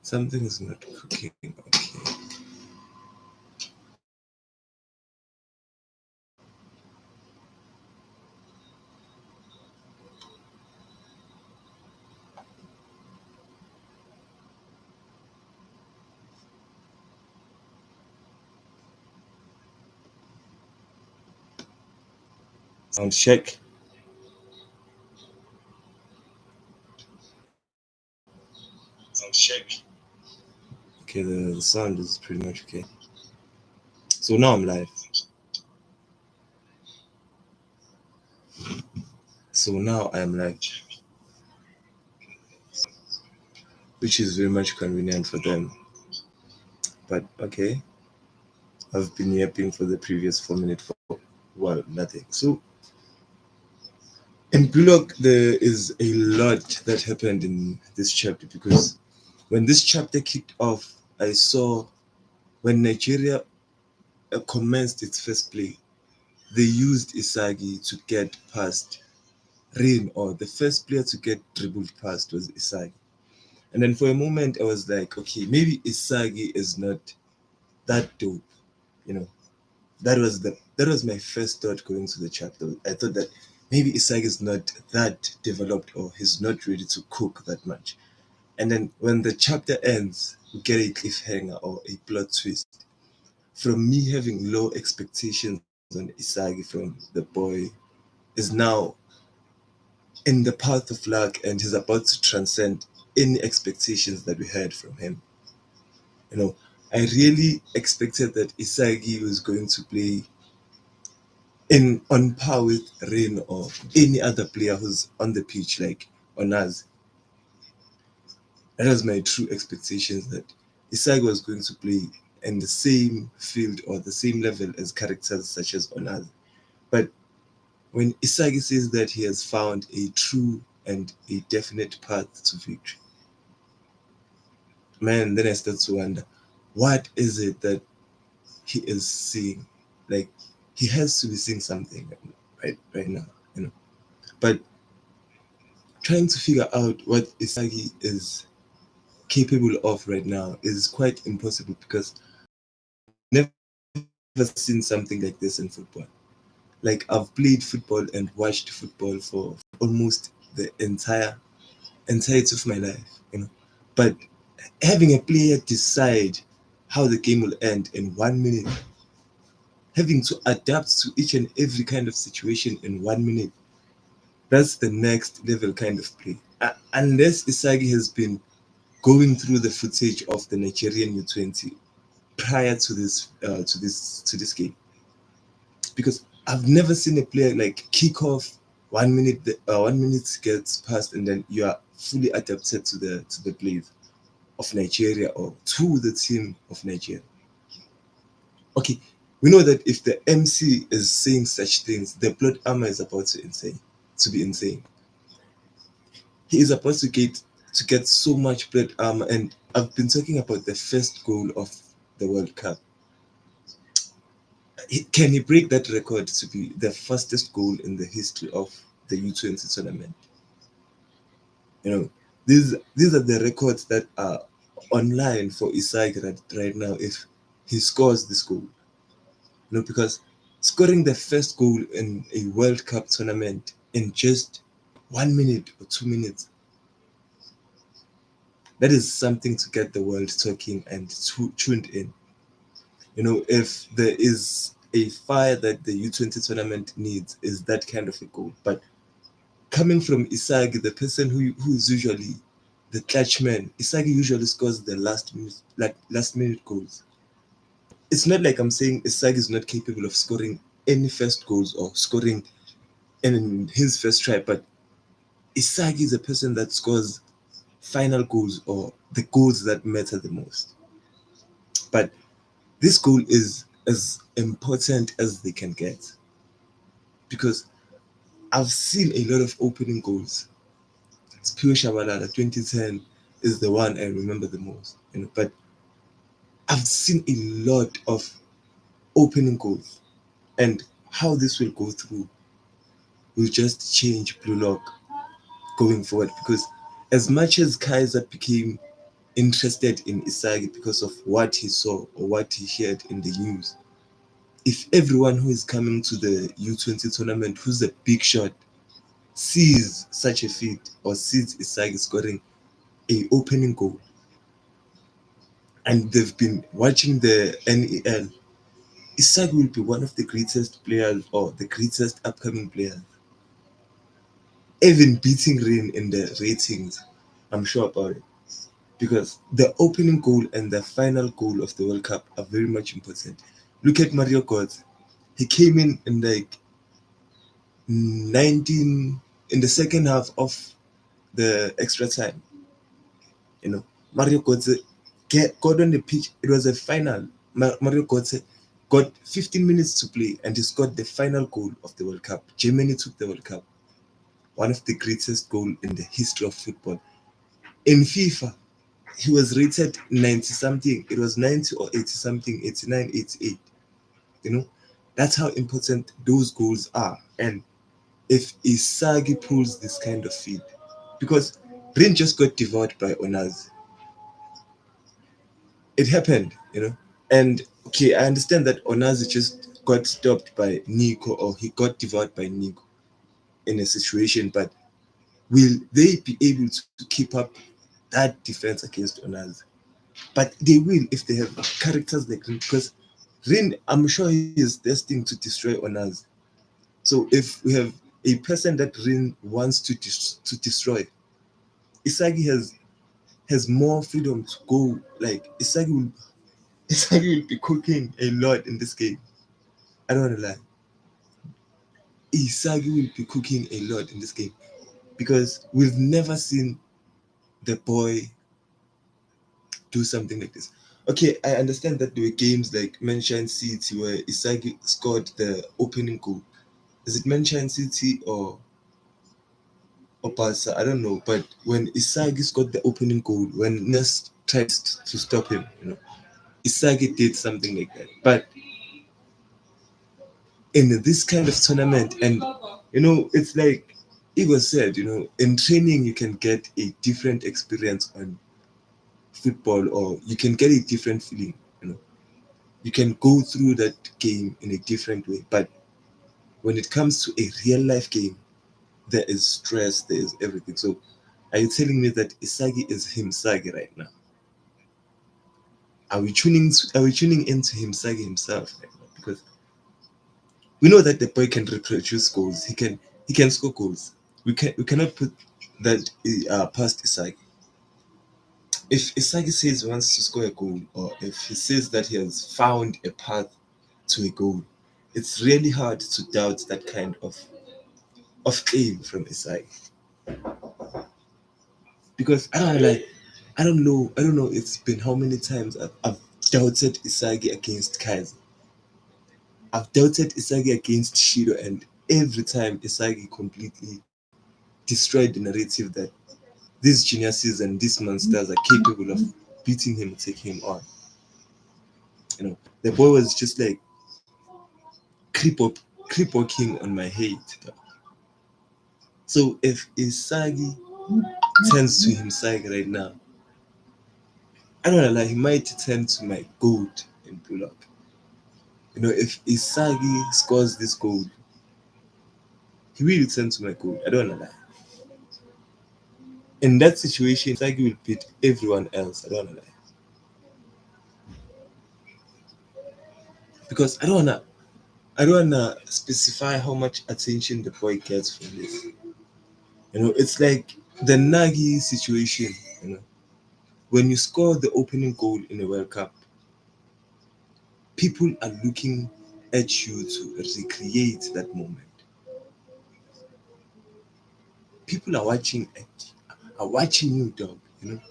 Something is not cooking. Okay. Sound check. Sound check. Okay, the sound is pretty much okay. So now I'm live. So now I am live, which is very much convenient for them. But okay, I've been yapping for the previous 4 minutes for, well, nothing. So in Bullock, there is a lot that happened in this chapter because when this chapter kicked off, I saw when Nigeria commenced its first play, they used Isagi to get past Rain, or the first player to get dribbled past was Isagi. And then for a moment, I was like, okay, maybe Isagi is not that dope, you know. That was my first thought going to the chapter. I thought that maybe Isagi is not that developed or he's not ready to cook that much. And then when the chapter ends, we get a cliffhanger or a plot twist. From me having low expectations on Isagi from the boy is now in the path of luck and he's about to transcend any expectations that we had from him. You know, I really expected that Isagi was going to play in on par with Rain or any other player who's on the pitch, like on us. That was my true expectations that Isagi was going to play in the same field or the same level as characters such as Onaz. But when Isagi says that he has found a true and a definite path to victory, man, then I start to wonder, what is it that he is seeing? Like, he has to be seeing something right now, you know. But trying to figure out what Isagi is capable of right now is quite impossible because I've never seen something like this in football. Like, I've played football and watched football for almost the entirety of my life, you know. But having a player decide how the game will end in 1 minute, having to adapt to each and every kind of situation in 1 minute, that's the next level kind of play. Unless Isagi has been going through the footage of the Nigerian U20 prior to this game, because I've never seen a player like kick off 1 minute, 1 minute gets passed, and then you are fully adapted to the plays of Nigeria or to the team of Nigeria. Okay, we know that if the MC is saying such things, the blood armor is about to be insane. He is about to get so much blood armor, and I've been talking about the first goal of the World Cup. Can he break that record to be the fastest goal in the history of the U20 tournament? You know, these are the records that are online for Isaac right now if he scores this goal. Because scoring the first goal in a World Cup tournament in just 1 minute or 2 minutes, that is something to get the world talking and tuned in. If there is a fire that the U20 tournament needs, is that kind of a goal. But coming from Isagi, the person who is usually the clutch man, Isagi usually scores the last minute goals. It's not like I'm saying Isagi is not capable of scoring any first goals or scoring in his first try, but Isagi is a person that scores final goals or the goals that matter the most. But this goal is as important as they can get because I've seen a lot of opening goals. Pure Shabalala 2010 is the one I remember the most. But I've seen a lot of opening goals, and how this will go through will just change Blue Lock going forward because as much as Kaiser became interested in Isagi because of what he saw or what he heard in the news. If everyone who is coming to the U20 tournament, who's a big shot, sees such a feat or sees Isagi scoring a opening goal, and they've been watching the NEL, Isagi will be one of the greatest players or the greatest upcoming players, even beating Rin in the ratings. I'm sure about it because the opening goal and the final goal of the World Cup are very much important. Look at Mario Götze. He came in like 19 in the second half of the extra time. You know, Mario Götze got on the pitch. It was a final. Mario Götze got 15 minutes to play and he scored the final goal of the World Cup. Germany took the World Cup. One of the greatest goals in the history of football. In FIFA, he was rated 90 something. It was 90 or 80 something, 89, 88. You know, that's how important those goals are. And if Isagi pulls this kind of feed, because Rin just got devoured by Onaz. It happened, you know. And okay, I understand that Onaz just got stopped by Nico or he got devoured by Nico in a situation, but will they be able to keep up that defense against Onaz? But they will if they have characters like Rin, because Rin, I'm sure he is destined to destroy Onaz. So if we have a person that Rin wants to destroy, Isagi has more freedom to go. Like Isagi will be cooking a lot in this game. I don't want to lie. Isagi will be cooking a lot in this game because we've never seen the boy do something like this. Okay, I understand that there were games like Menshine City where Isagi scored the opening goal. Is it Menshine City or Barca? I don't know. But when Isagi scored the opening goal, when Nest tried to stop him, you know, Isagi did something like that. But in this kind of tournament, and you know, it's like Igor said, you know, in training you can get a different experience on football, or you can get a different feeling. You know, you can go through that game in a different way. But when it comes to a real life game, there is stress, there is everything. So, are you telling me that Isagi is Himsagi right now? Are we tuning into Himsagi himself right now? Because we know that the boy can reproduce goals. He can score goals. We cannot put that past Isagi. If Isagi says he wants to score a goal, or if he says that he has found a path to a goal, it's really hard to doubt that kind of aim from Isagi. Because I don't like I don't know it's been how many times I've doubted Isagi against Kaiser. I've doubted Isagi against Shidou, and every time Isagi completely destroyed the narrative that these geniuses and these monsters are capable of beating him, taking him on. You know, the boy was just like creep up, creep walking on my head. So if Isagi turns to Himsagi right now, I don't know, like he might turn to my goat and pull up. You know, if Isagi scores this goal, he will return to my goal. I don't know, like in that situation, Isagi will beat everyone else. I don't know, like because I don't wanna specify how much attention the boy gets from this. You know, it's like the Nagi situation. You know, when you score the opening goal in a World Cup, people are looking at you to recreate that moment. People are watching you, dog. You know,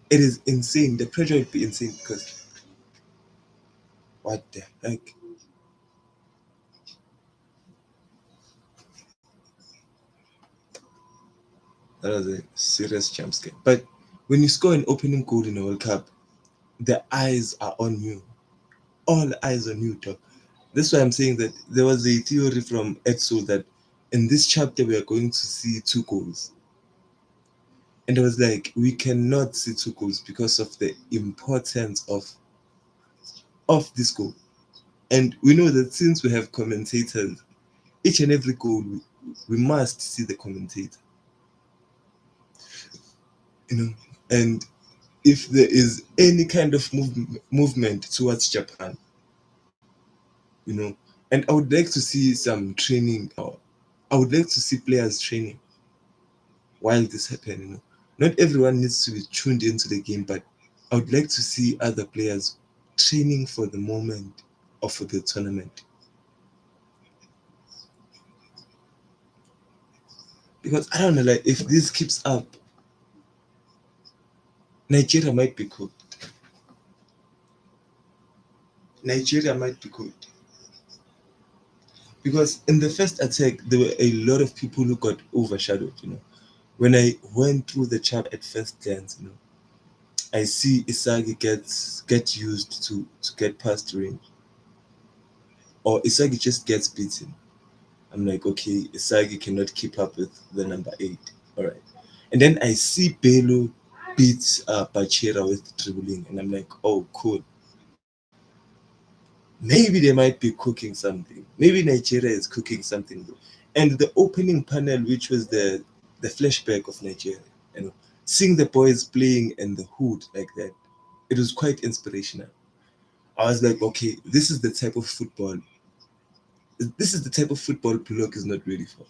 it is insane. The pressure would be insane because what the heck? That was a serious jump scare. But when you score an opening goal in a World Cup, the eyes are on you. All eyes on you, dog. That's why I'm saying that there was a theory from Etsu that in this chapter we are going to see two goals. And I was like, we cannot see two goals because of the importance of this goal. And we know that since we have commentators, each and every goal we must see the commentator. You know, and if there is any kind of movement towards Japan, you know, and I would like to see some training, or I would like to see players training while this happen. You know, not everyone needs to be tuned into the game, but I would like to see other players training for the moment or for the tournament, because I don't know, like if this keeps up, Nigeria might be cooked. Nigeria might be cooked because in the first attack there were a lot of people who got overshadowed. You know, when I went through the chat at first glance, you know, I see Isagi get used to get past range, or Isagi just gets beaten. I'm like, okay, Isagi cannot keep up with the number 8. All right, and then I see Belo beat Bachira with dribbling, and I'm like, oh, cool. Maybe they might be cooking something. Maybe Nigeria is cooking something. And the opening panel, which was the flashback of Nigeria, you know, seeing the boys playing in the hood like that, it was quite inspirational. I was like, okay, this is the type of football. This is the type of football Bullock is not ready for.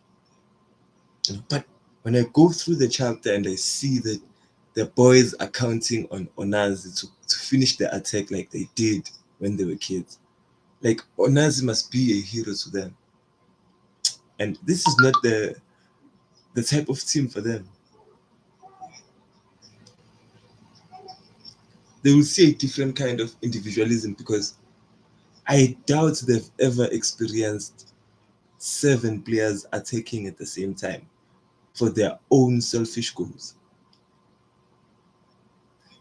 You know, but when I go through the chapter and I see that the boys are counting on Onazi to finish the attack like they did when they were kids, like Onazi must be a hero to them, and this is not the type of team for them. They will see a different kind of individualism because I doubt they've ever experienced 7 players attacking at the same time for their own selfish goals.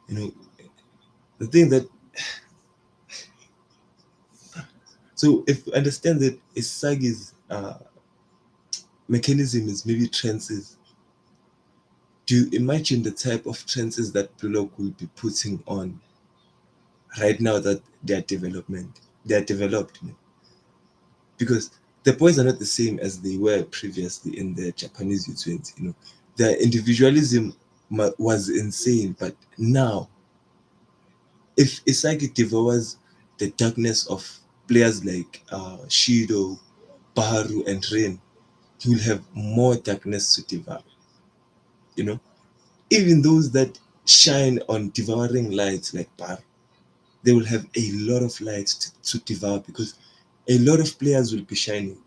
You know, the thing that, so if you understand that Isagi's mechanism is maybe trances, do you imagine the type of trances that Bullock will be putting on right now that they are developed, you know? Because the boys are not the same as they were previously in the Japanese U20. You know, their individualism was insane, but now, if Isagi devours the darkness of players like Shidou, Baharu, and Rain, he will have more darkness to devour. You know, even those that shine on devouring lights like Baharu, they will have a lot of light to devour because a lot of players will be shining.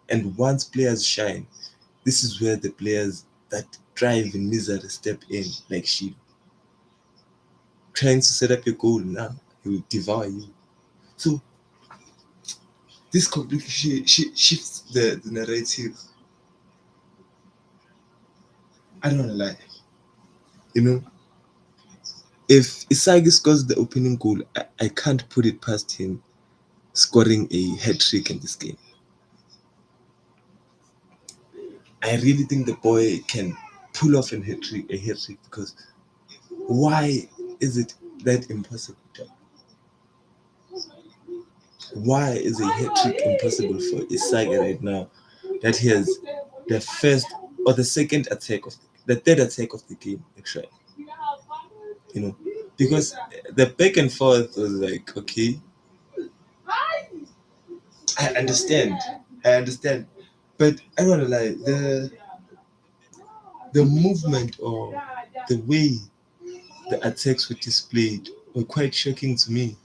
And once players shine, this is where the players that thrive in misery step in, like she trying to set up your goal now, he will devour you. So this completely shifts the narrative. I don't want to lie. You know, if Isagi scores the opening goal, I can't put it past him scoring a hat trick in this game. I really think the boy can pull off a hat trick because why is it that impossible? Why is a hat trick impossible for Isagi right now that he has the first or the second attack of the third attack of the game actually, you know, because the back and forth was like, okay, I understand, I understand, but I don't wanna lie, the movement or the way the attacks were displayed were quite shocking to me.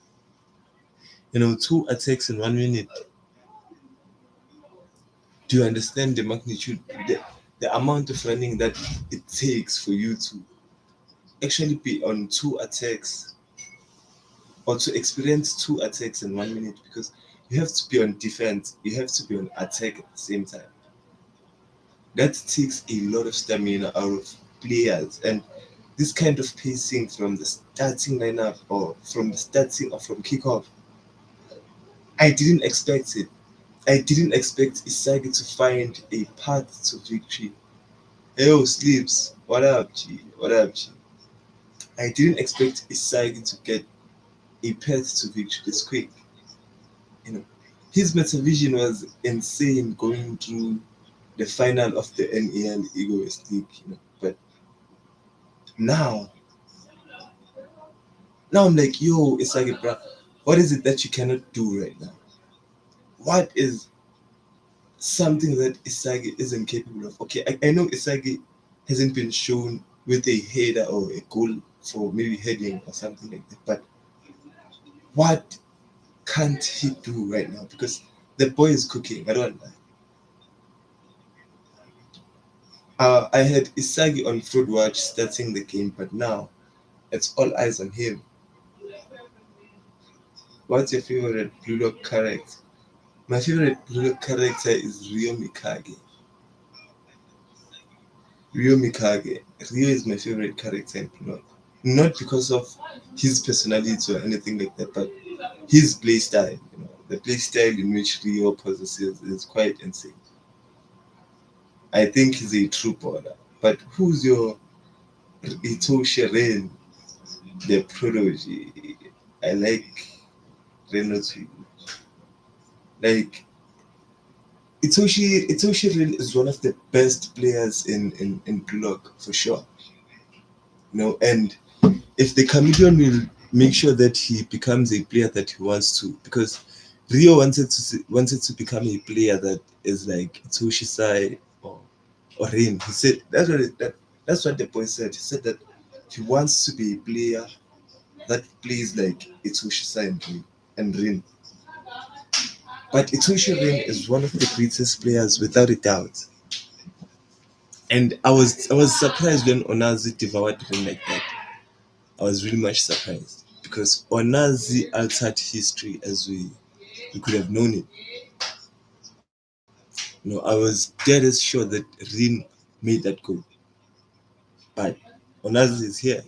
You know, 2 attacks in 1 minute. Do you understand the magnitude, the amount of running that it takes for you to actually be on 2 attacks or to experience 2 attacks in 1 minute? Because you have to be on defense, you have to be on attack at the same time. That takes a lot of stamina out of players, and this kind of pacing from the starting lineup or from the starting or from kickoff, I didn't expect it. I didn't expect Isagi to find a path to victory. Oh, sleeps. What up, G? What up, G? I didn't expect Isagi to get a path to victory this quick. You know, his metavision was insane going through the final of the NAL Egoist League. But now, now I'm like, yo, Isagi, bro, what is it that you cannot do right now? What is something that Isagi isn't capable of? Okay, I know Isagi hasn't been shown with a header or a goal for maybe heading or something like that, but what can't he do right now? Because the boy is cooking. I don't know. I had Isagi on Fruit Watch starting the game, but now it's all eyes on him. What's your favorite Blue Lock character? My favorite Blue Lock character is Ryo Mikage. Ryo Mikage. Ryo is my favorite character in Blue Lock. Not because of his personality or anything like that, but his playstyle. The playstyle in which Ryo possesses is quite insane. I think he's a true baller. But who's your Itoshi Ren, the prodigy? I like Reno too. Like Itoshi Ren is one of the best players in Glock for sure. And if the chameleon will make sure that he becomes a player that he wants to, because Rio wanted to become a player that is like Itoshi Sai or Rin. He said that's what the boy said. He said that he wants to be a player that plays like Itoshi Sai and Rin. But Itoshi Rin is one of the greatest players without a doubt. And I was surprised when Onazi devoured Rin like that. I was really much surprised because Onazi altered history as we could have known it. I was dead as sure that Rin made that goal, but Onazi is here.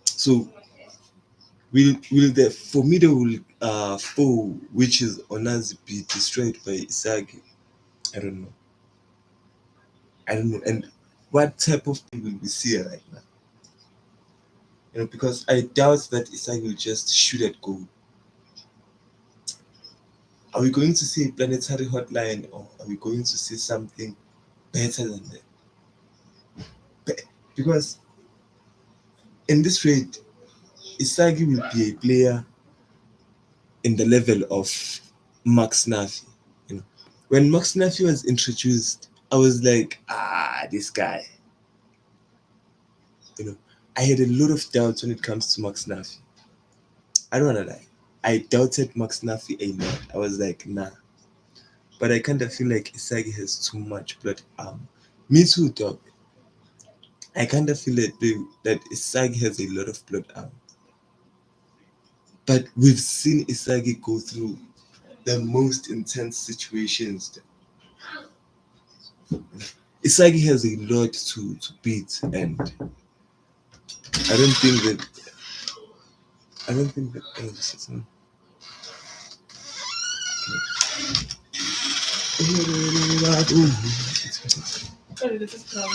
So will the formidable foe, which is Onazi, be destroyed by Isagi? I don't know. I don't know. And what type of play will we see right now? Because I doubt that Isagi will just shoot at goal. Are we going to see a planetary hotline or are we going to see something better than that? Because in this rate, Isagi will be a player in the level of Max Nafi. You know, when Max Nafi was introduced, I was like, this guy. You know, I had a lot of doubts when it comes to Max Nafi. I don't wanna lie. I doubted Max Nafi a lot. I was like, nah. But I kind of feel like Isagi has too much blood armor. Me too, dog. I kind of feel that Isagi has a lot of blood armor. But we've seen Isagi go through the most intense situations. Isagi has a lot to beat, and I don't think that I don't think that. Oh, this is Sorry, this is from.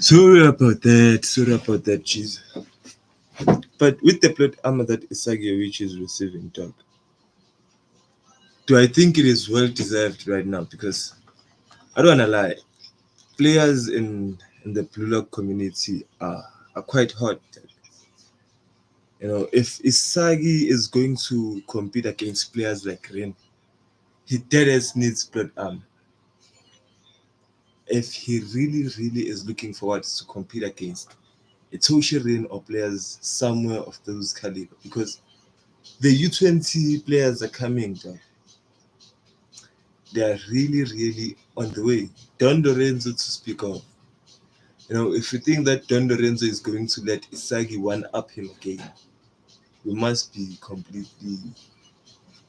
Sorry about that, cheese. But with the plot armor that Isagi Yoichi is receiving, dog, do I think it is well deserved right now? Because I don't wanna lie, players in the Blue Lock community are quite hot. You know, if Isagi is going to compete against players like Rin, he dead ass needs blood armor. If he really is looking forward to compete against Itoshi Rin or players somewhere of those caliber, because the U20 players are coming, dog. They are really on the way. Don Lorenzo to speak of. You know, if you think that Don Lorenzo is going to let Isagi one up him again, you must be completely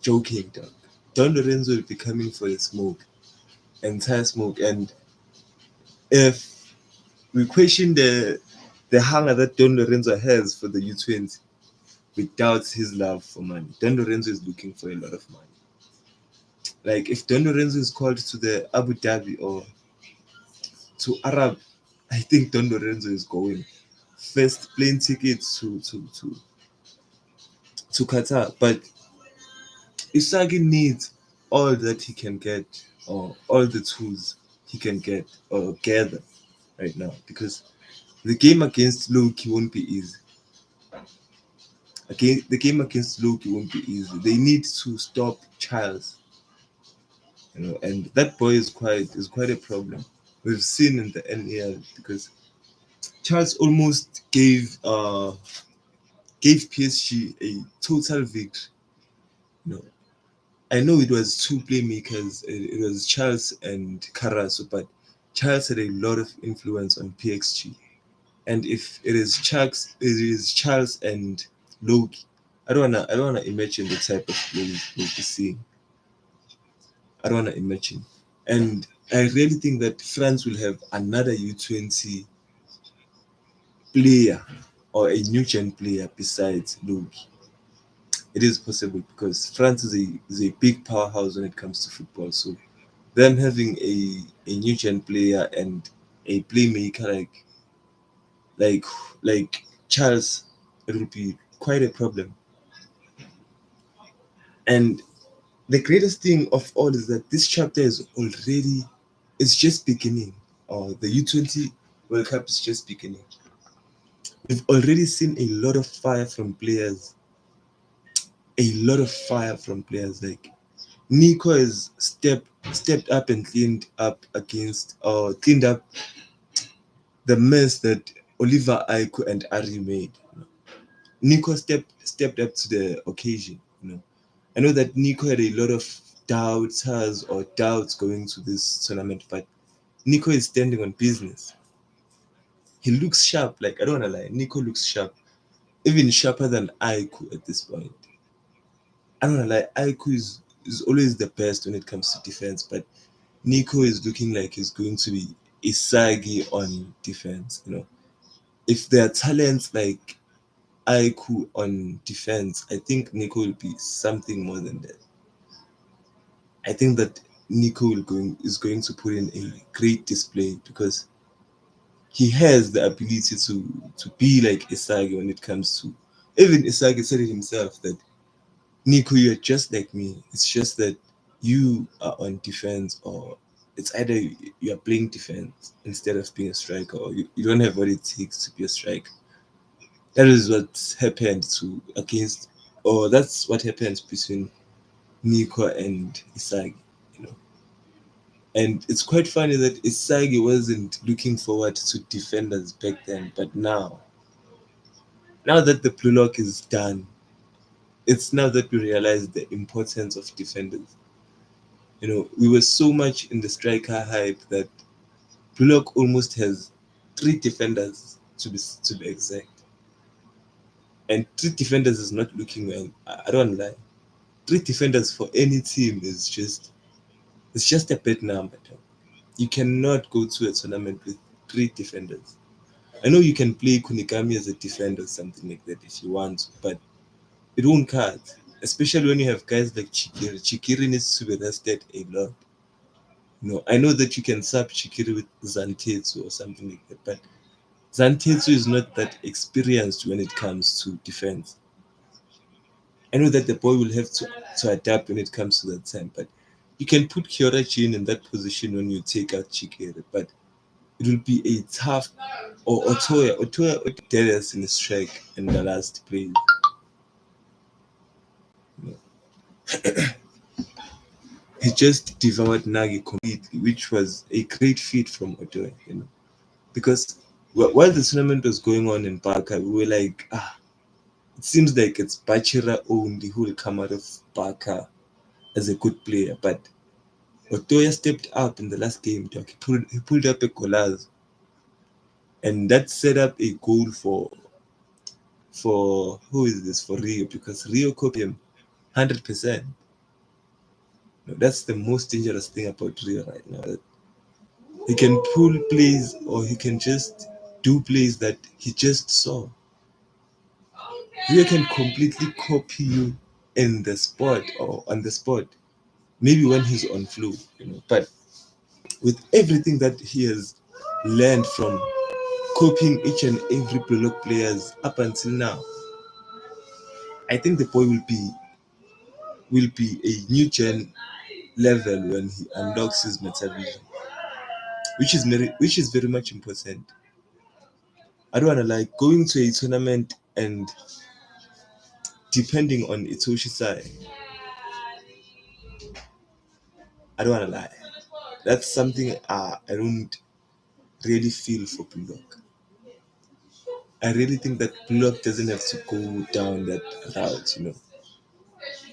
joking, dog. Don Lorenzo will be coming for the smoke, entire smoke. And if we question the hunger that Don Lorenzo has for the U20, we doubt his love for money. Don Lorenzo is looking for a lot of money. Like if Don Lorenzo is called to the Abu Dhabi or to Arab, I think Don Lorenzo is going. First plane ticket to Qatar. But Isagi needs all that he can get or all the tools he can get or gather right now because the game against Loki won't be easy. Again, the game against Loki won't be easy. They need to stop Charles, you know, and that boy is quite a problem. We've seen in the NEL because Charles almost gave PSG a total victory. You know, I know it was two playmakers. It was Charles and Carasso, but Charles had a lot of influence on PXG. And if it is Charles and Loki, I don't wanna imagine the type of play we'll be seeing. I don't wanna imagine. And I really think that France will have another U20 player or a new gen player besides Loki. It is possible because France is a big powerhouse when it comes to football. So them having a new gen player and a playmaker like like Charles, it will be quite a problem. And the greatest thing of all is that this chapter is just beginning. Or the U20 World Cup is just beginning. We've already seen a lot of fire from players. A lot of fire from players. Like Nico has stepped up and cleaned up the mess that Oliver Aiko and Ari made. Nico stepped up to the occasion. You know, I know that Nico had a lot of doubts going to this tournament, but Nico is standing on business. He looks sharp. Like I don't wanna lie, Nico looks sharp, even sharper than Aiku at this point. I don't wanna lie, Aiku is always the best when it comes to defense, but Nico is looking like he's going to be Isagi on defense. You know, if there are talents like Aiku on defense, I think Nico will be something more than that. I think that Nico is going to put in a great display because he has the ability to be like Isagi when it comes to even Isagi said it himself that Nico, you're just like me. It's just that you are on defense or it's either you're playing defense instead of being a striker or you don't have what it takes to be a striker. That is what happened to against or that's what happened between Nico and Isagi, you know. And it's quite funny that Isagi wasn't looking forward to defenders back then, but now that the blue lock is done, it's now that we realize the importance of defenders. You know, we were so much in the striker hype that blue lock almost has three defenders to be exact. And three defenders is not looking well. I don't lie. Three defenders for any team is just a bad number. You cannot go to a tournament with three defenders. I know you can play Kunigami as a defender or something like that if you want to, but it won't cut. Especially when you have guys like Chikiri. Chikiri needs to be rested a lot. You know, I know that you can sub Chikiri with Zantetsu or something like that, but Zantetsu is not that experienced when it comes to defense. I know that the boy will have to adapt when it comes to that time, but you can put Kyorachi in that position when you take out Chikere, but it will be a tough or Otoya. Otoya did us in the strike in the last play. You know, he just devoured Nagi completely, which was a great feat from Otoya, because while the tournament was going on in Baka, we were like, it seems like it's Bachira only who will come out of Baka as a good player, but Otoya stepped up in the last game. Dog. He pulled up a collage, and that set up a goal for who is this for Rio, because Rio copied him 100%. That's the most dangerous thing about Rio right now. That he can pull plays or he can just do plays that he just saw. Rio can completely copy you in the spot or on the spot. Maybe when he's on flow, but with everything that he has learned from copying each and every Bullock players up until now, I think the boy will be a new gen level when he unlocks his meta vision, which is very much important. I don't wanna like going to a tournament and depending on Itoshi Sai. I don't wanna lie. That's something I don't really feel for Bullock. I really think that Bullock doesn't have to go down that route,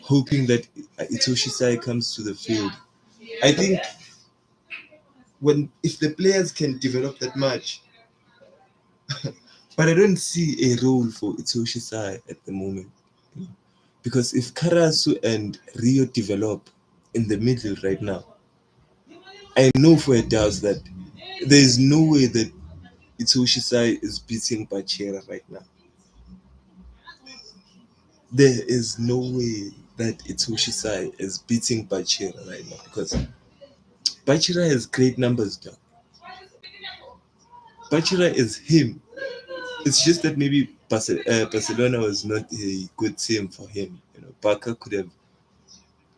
hoping that Itoshi Sai comes to the field. I think when if the players can develop that much, but I don't see a role for Itoshi Sai at the moment. Because if Karasu and Rio develop in the middle right now, I know for a doubt that there is no way that Itoshi Sai is beating Bachira right now. There is no way that Itoshi Sai is beating Bachira right now because Bachira has great numbers, dog. Bachira is him. It's just that maybe Barcelona was not a good team for him. Barca could have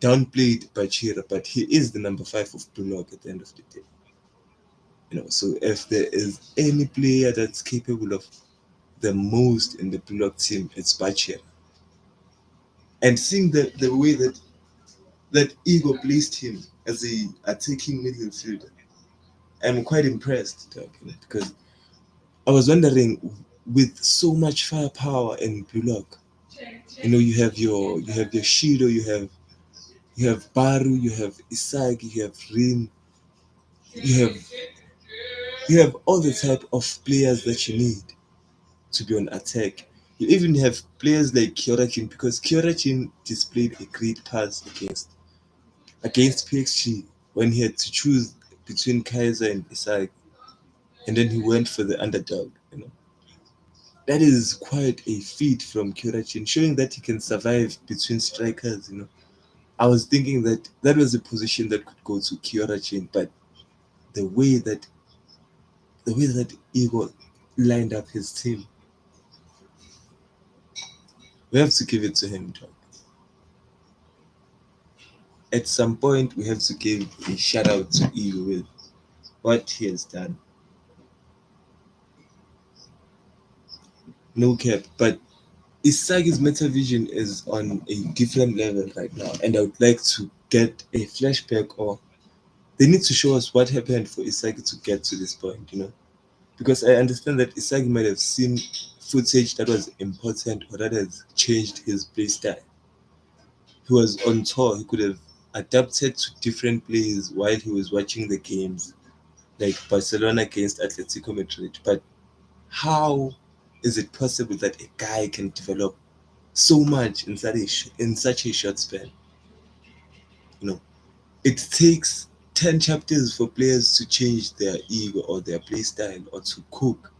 downplayed Bachira, but he is the number 5 of Bullock at the end of the day. So if there is any player that's capable of the most in the Bullock team, it's Bachira. And seeing the way that Igor placed him as a attacking midfielder, I'm quite impressed, dog, because I was wondering, with so much firepower in Bullock, you have your Shidou, you have Baru, you have Isagi, you have Rin, you have you have all the type of players that you need to be on attack. You even have players like Kyorakin because Kyorakin displayed a great pass against PXG when he had to choose between Kaiser and Isagi, and then he went for the underdog. That is quite a feat from Kyorakin, showing that he can survive between strikers. I was thinking that that was a position that could go to Kyorakin, but the way that the way that Igor lined up his team, we have to give it to him, John. At some point, we have to give a shout out to Igor with what he has done. No cap, but Isagi's meta vision is on a different level right now, and I would like to get a flashback, or they need to show us what happened for Isagi to get to this point. Because I understand that Isagi might have seen footage that was important or that has changed his playstyle. He was on tour, he could have adapted to different plays while he was watching the games, like Barcelona against Atletico Madrid. But how is it possible that a guy can develop so much in such a short span? You know, it takes 10 chapters for players to change their ego or their play style or to cook.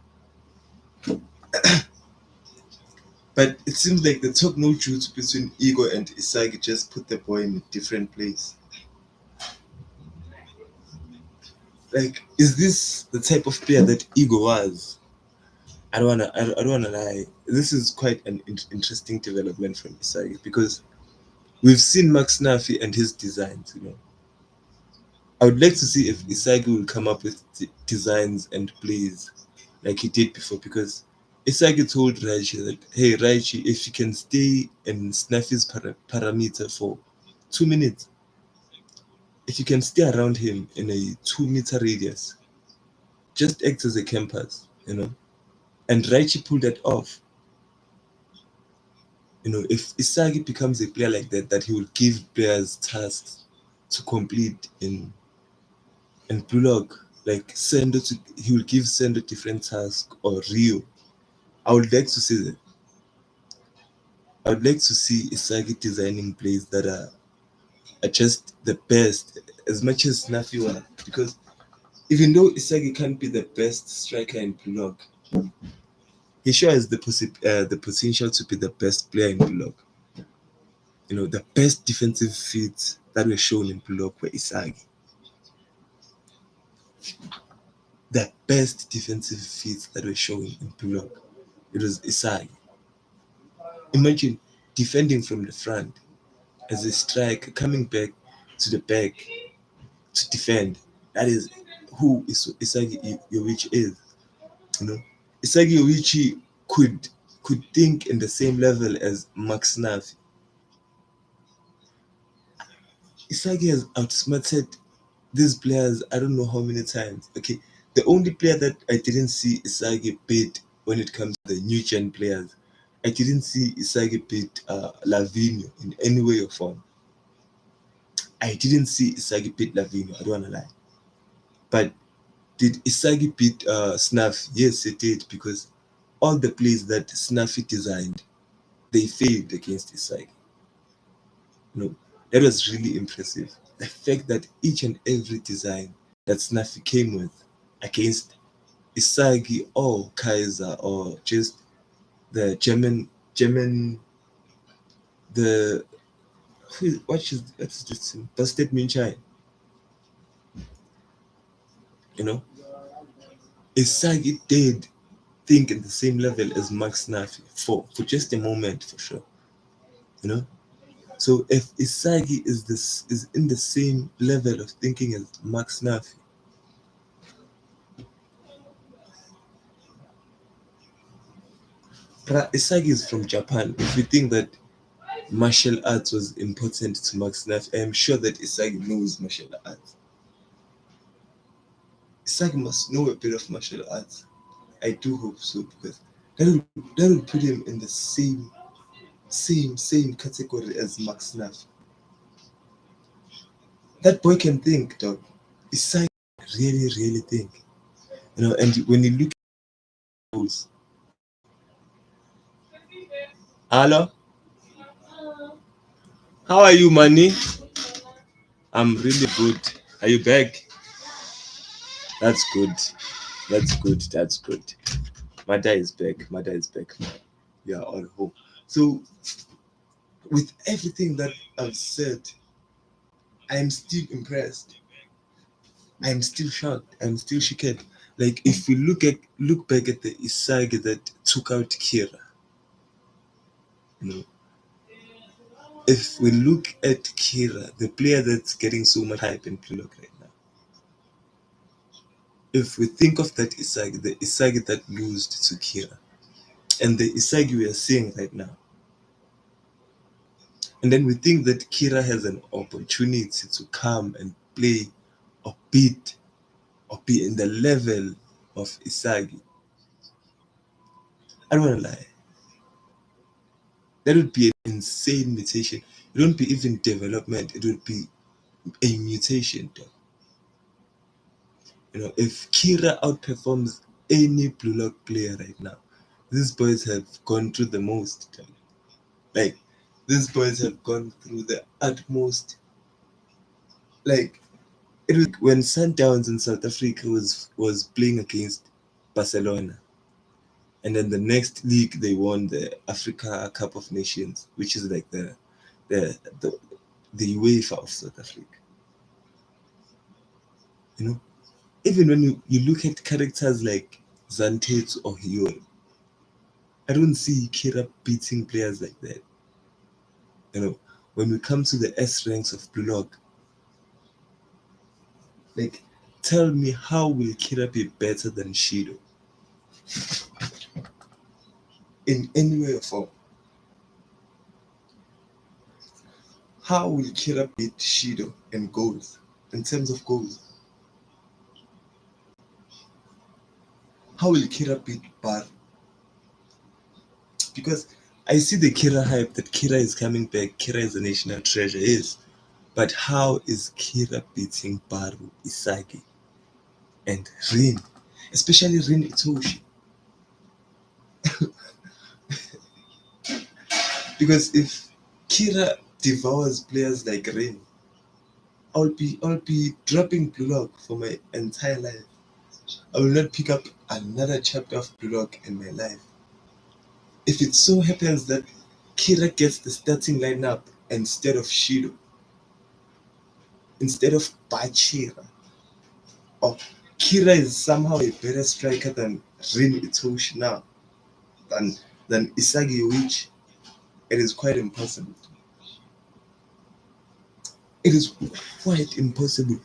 But it seems like the top no jutsu between Ego and Isagi just put the boy in a different place. Like, is this the type of player that Ego was? I don't wanna lie. This is quite an interesting development from Isagi because we've seen Max Nafi and his designs. I would like to see if Isagi will come up with designs and plays like he did before because Isagi told Raichi that, hey, Raichi, if you can stay in Snaffy's parameter for 2 minutes, if you can stay around him in a 2 meter radius, just act as a campus. And Raichi pulled that off. If Isagi becomes a player like that, that he will give players tasks to complete in Blue Lock, like he will give Sendo different tasks or Rio. I would like to see that. I would like to see Isagi designing plays that are just the best, as much as Nafi was. Because even though Isagi can't be the best striker in Blue Lock, he sure has the potential to be the best player in Blue Lock. The best defensive feats that were shown in Blue Lock were Isagi. The best defensive feats that were shown in Blue Lock, it was Isagi. Imagine defending from the front as a striker coming back to the back to defend. That is who Isagi Yoichi is. You know, Isagi Yoichi could think in the same level as Max Nafi. Isagi has outsmarted these players I don't know how many times. Okay, the only player that I didn't see Isagi beat when it comes to the new gen players, I didn't see Isagi beat Lavinho in any way or form. I didn't see Isagi beat Lavinho. I don't wanna lie, but did Isagi beat Snuff? Yes, it did because all the plays that Snuffy designed, they failed against Isagi. That was really impressive. The fact that each and every design that Snuffy came with against Isagi or Kaiser or just the German the what's this thing? Busted Minchai, you know? Isagi did think in the same level as Max Snuffy for just a moment for sure. You know? So if Isagi is in the same level of thinking as Max Nafi, but Isagi is from Japan. If you think that martial arts was important to Max Nafi, I am sure that Isagi knows martial arts. Isagi must know a bit of martial arts. I do hope so because that will put him in the same category as Max Nafi. That boy can think, dog. Isagi really, really think. And when you look at those, hello, how are you, Manny? I'm really good. Are you back? That's good. That's good. That's good. Mother is back. Mother is back. We are all home. So, with everything that I've said, I'm still impressed. I'm still shocked. I'm still shocked. Like if we look back at the Isagi that took out Kira, you know, if we look at Kira, the player that's getting so much hype in Playlock right now, if we think of that Isagi, the Isagi that lost to Kira, and the Isagi we are seeing right now, and then we think that Kira has an opportunity to come and play or beat or be in the level of Isagi. I don't want to lie. That would be an insane mutation. It won't be even development. It would be a mutation. Though. If Kira outperforms any Blue Lock player right now, these boys have gone through the most. Though. Like these boys have gone through the utmost. Like it was when Sundowns in South Africa was playing against Barcelona, and then the next league they won the Africa Cup of Nations, which is like the the, the UEFA of South Africa. You know, even when you look at characters like Zantetsu or Hiyori, I don't see Kira beating players like that. You know, when we come to the S ranks of Blue Lock, like, tell me how will Kira be better than Shidou in any way or form? How will Kira beat Shidou in goals? In terms of goals, how will Kira beat Bar? Because I see the Kira hype that Kira is coming back, Kira is a national treasure, is. But how is Kira beating Baru, Isagi, and Rin? Especially Rin Itoshi. Because if Kira devours players like Rin, I'll be dropping Blue Lock for my entire life. I will not pick up another chapter of Blue Lock in my life. If it so happens that Kira gets the starting lineup instead of Shidou, instead of Bachira, or Kira is somehow a better striker than Rin Itoshi now, than Isagi Yoichi, it is quite impossible. It is quite impossible.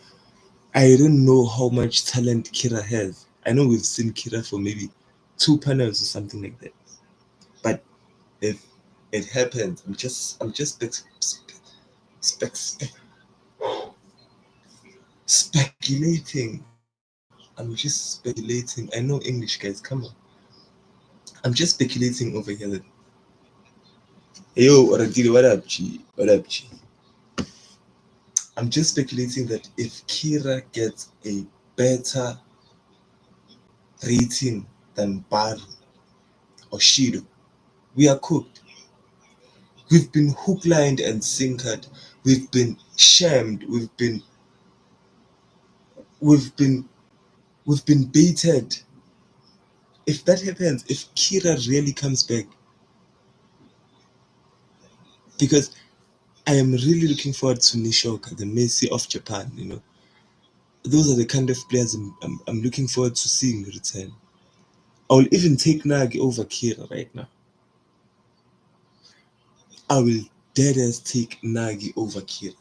I don't know how much talent Kira has. I know we've seen Kira for maybe 2 panels or something like that. But if it happens, I'm just speculating. I'm just speculating. I know English, guys. Come on. I'm just speculating over here. That, hey, yo, Oradili, what up, G? What up, G? I'm just speculating that if Kira gets a better rating than Baru or Shidou, we are cooked. We've been hook, lined, and sinkered. We've been shamed. We've been we've been baited. If that happens, if Kira really comes back, because I am really looking forward to Nishoka, the Messi of Japan. Those are the kind of players I'm looking forward to seeing return. I will even take Nagi over Kira right now. I will dead as take Nagi over Kira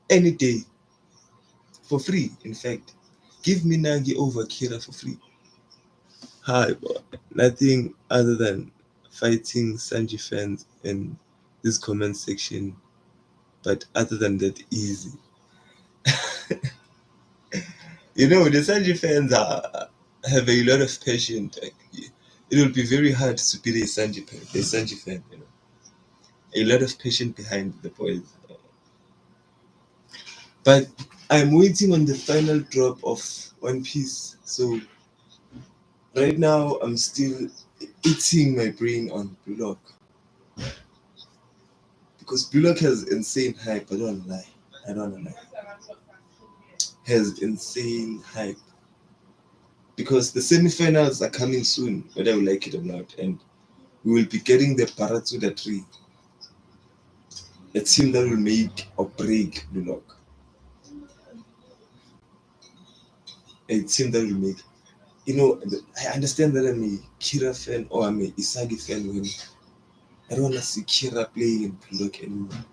any day for free. In fact, give me Nagi over Kira for free. Hi, boy. Nothing other than fighting Sanji fans in this comment section, but other than that, easy. The Sanji fans have a lot of patience. Like, it will be very hard to be a Sanji fan. A lot of patience behind the boys. But I'm waiting on the final drop of One Piece. So right now, I'm still eating my brain on Blue Lock. Because Blue Lock has insane hype. I don't lie. Has insane hype. Because the semifinals are coming soon, whether we like it or not. And we will be getting the Paratsuda tree. A team that will make or break Blue Lock. A team that will make. I understand that I'm a Kira fan or I'm a Isagi fan when I don't want to see Kira playing in Blue Lock anymore.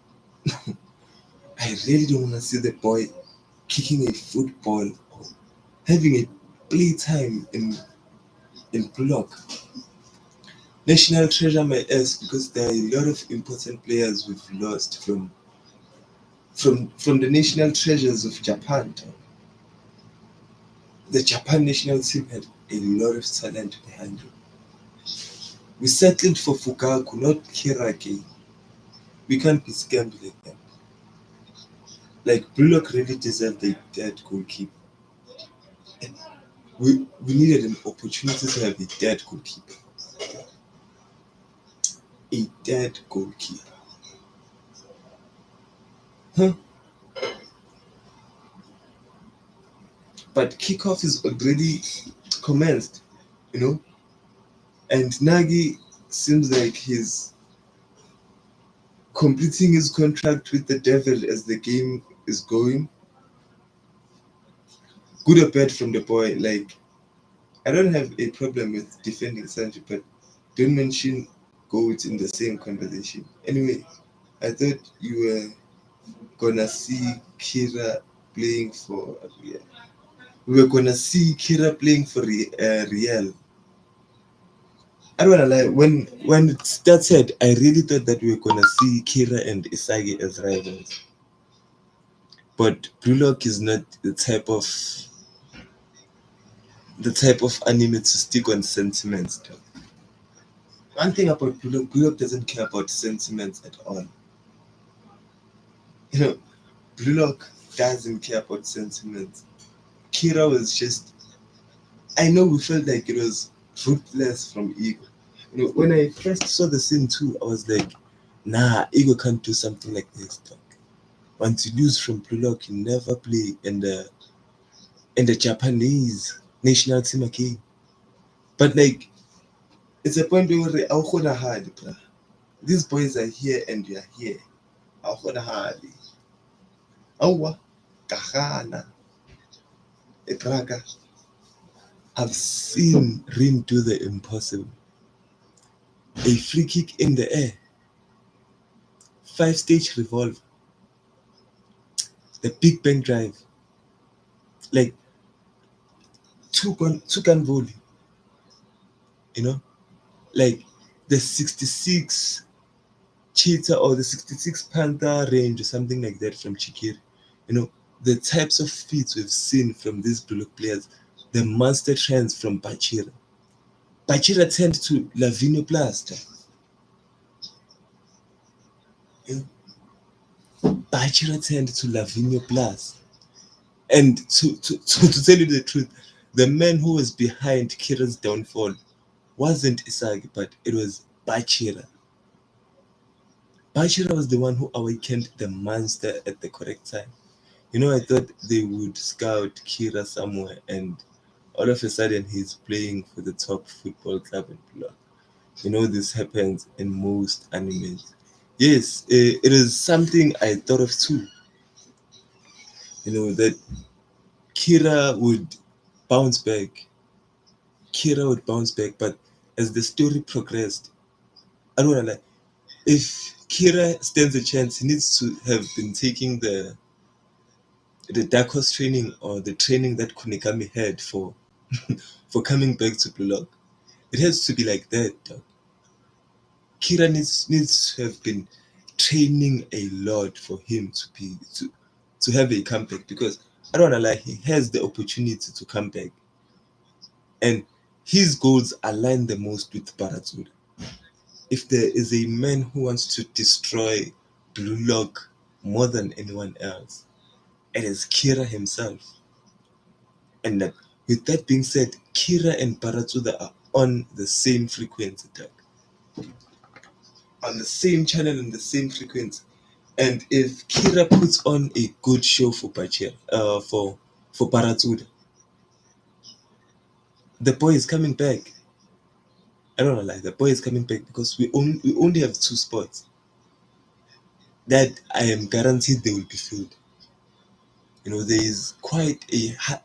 I really don't want to see the boy kicking a football or having a playtime in Blue Lock. National treasure my ass because there are a lot of important players we've lost from the national treasures of Japan. The Japan national team had a lot of talent behind them. We settled for Fukaku, not Kirake. We can't be scammed like that. Like Bullock really deserved a dead goalkeeper. We needed an opportunity to have a dead goalkeeper. A dead goalkeeper. Huh? But kickoff is already commenced, and Nagi seems like he's completing his contract with the devil as the game is going. Good or bad from the boy, like I don't have a problem with defending Sanji, but don't mention goats in the same conversation. Anyway, I thought you were gonna see Kira playing for Real. We were gonna see Kira playing for Real. I don't wanna lie. When it started, I really thought that we were gonna see Kira and Isagi as rivals. But Blue Lock is not the type of anime to stick on sentiments. Though. One thing about Blue Lock doesn't care about sentiments at all. You know, Blue Lock doesn't care about sentiments. Kira was just. I know we felt like it was ruthless from Ego. When I first saw the scene too, I was like, nah, Ego can't do something like this. Dog. Once you lose from Blue Lock, you never play in the Japanese national team again. But like, it's a point where bruh. These boys are here and you are here. Awukghonakali. Awa, Kahana, Ebraga. I've seen Rim do the impossible. A free kick in the air, 5-stage revolve, the Big Bang drive, like two gun volley, you know, like the 66 cheetah or the 66 panther range or something like that from Chikiri. The types of feats we've seen from these Bullock players, the monster trends from Bachira. Bachira turned to Lavinio Plaster. Bachira turned to Lavinio Plus. And to tell you the truth, the man who was behind Kira's downfall wasn't Isagi, but it was Bachira. Bachira was the one who awakened the monster at the correct time. I thought they would scout Kira somewhere, and all of a sudden he's playing for the top football club in Pula. This happens in most animes. Yes, it is something I thought of too. That Kira would bounce back. Kira would bounce back, but as the story progressed, I don't know, like, if Kira stands a chance, he needs to have been taking the Dark Horse training or the training that Kunigami had for for coming back to Blue Lock. It has to be like that. Dog. Kira needs to have been training a lot for him to have a comeback, because I don't wanna lie, he has the opportunity to come back, and his goals align the most with Baratsura. If there is a man who wants to destroy Blue Lock more than anyone else, it is Kira himself. And with that being said, Kira and Baratsuda are on the same frequency tag, on the same channel and the same frequency. And if Kira puts on a good show for for Baratsuda, the boy is coming back. I don't know, like, the boy is coming back because we only have two spots that I am guaranteed they will be filled. There is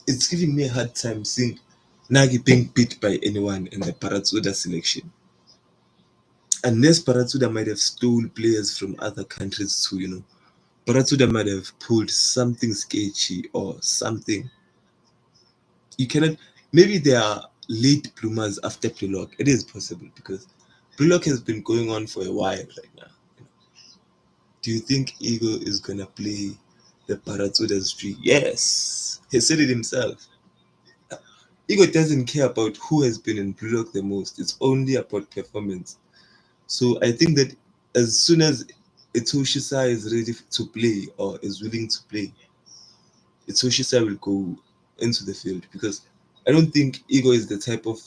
it's giving me a hard time seeing Nagi being beat by anyone in the Paratsuda selection. Unless Paratsuda might have stole players from other countries too, Paratsuda might have pulled something sketchy or something. You cannot, maybe they are late bloomers after Plock. It is possible because Plock has been going on for a while right now. Do you think Ego is gonna play the Paratsuda's tree? Yes. He said it himself. Ego doesn't care about who has been in Blue Lock the most. It's only about performance. So I think that as soon as Itoshisa is ready to play or is willing to play, Itoshisa will go into the field, because I don't think Ego is the type of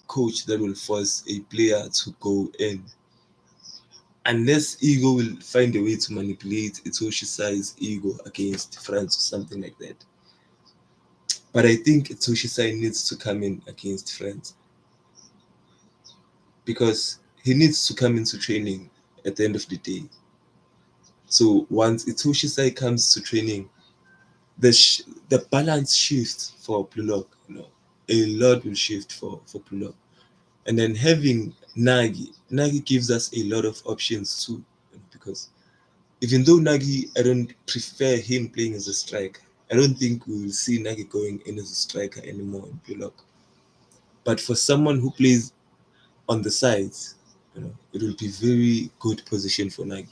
coach that will force a player to go in. Unless Ego will find a way to manipulate Itoshisa's ego against France or something like that. But I think Itoshisa needs to come in against France, because he needs to come into training at the end of the day. So once Itoshi Sai comes to training, the balance shifts for Blue Lock. A lot will shift for Blue Lock. And then having Nagi gives us a lot of options too, because even though Nagi, I don't prefer him playing as a striker. I don't think we will see Nagi going in as a striker anymore in Blue Lock. But for someone who plays on the sides, it will be very good position for Nagi.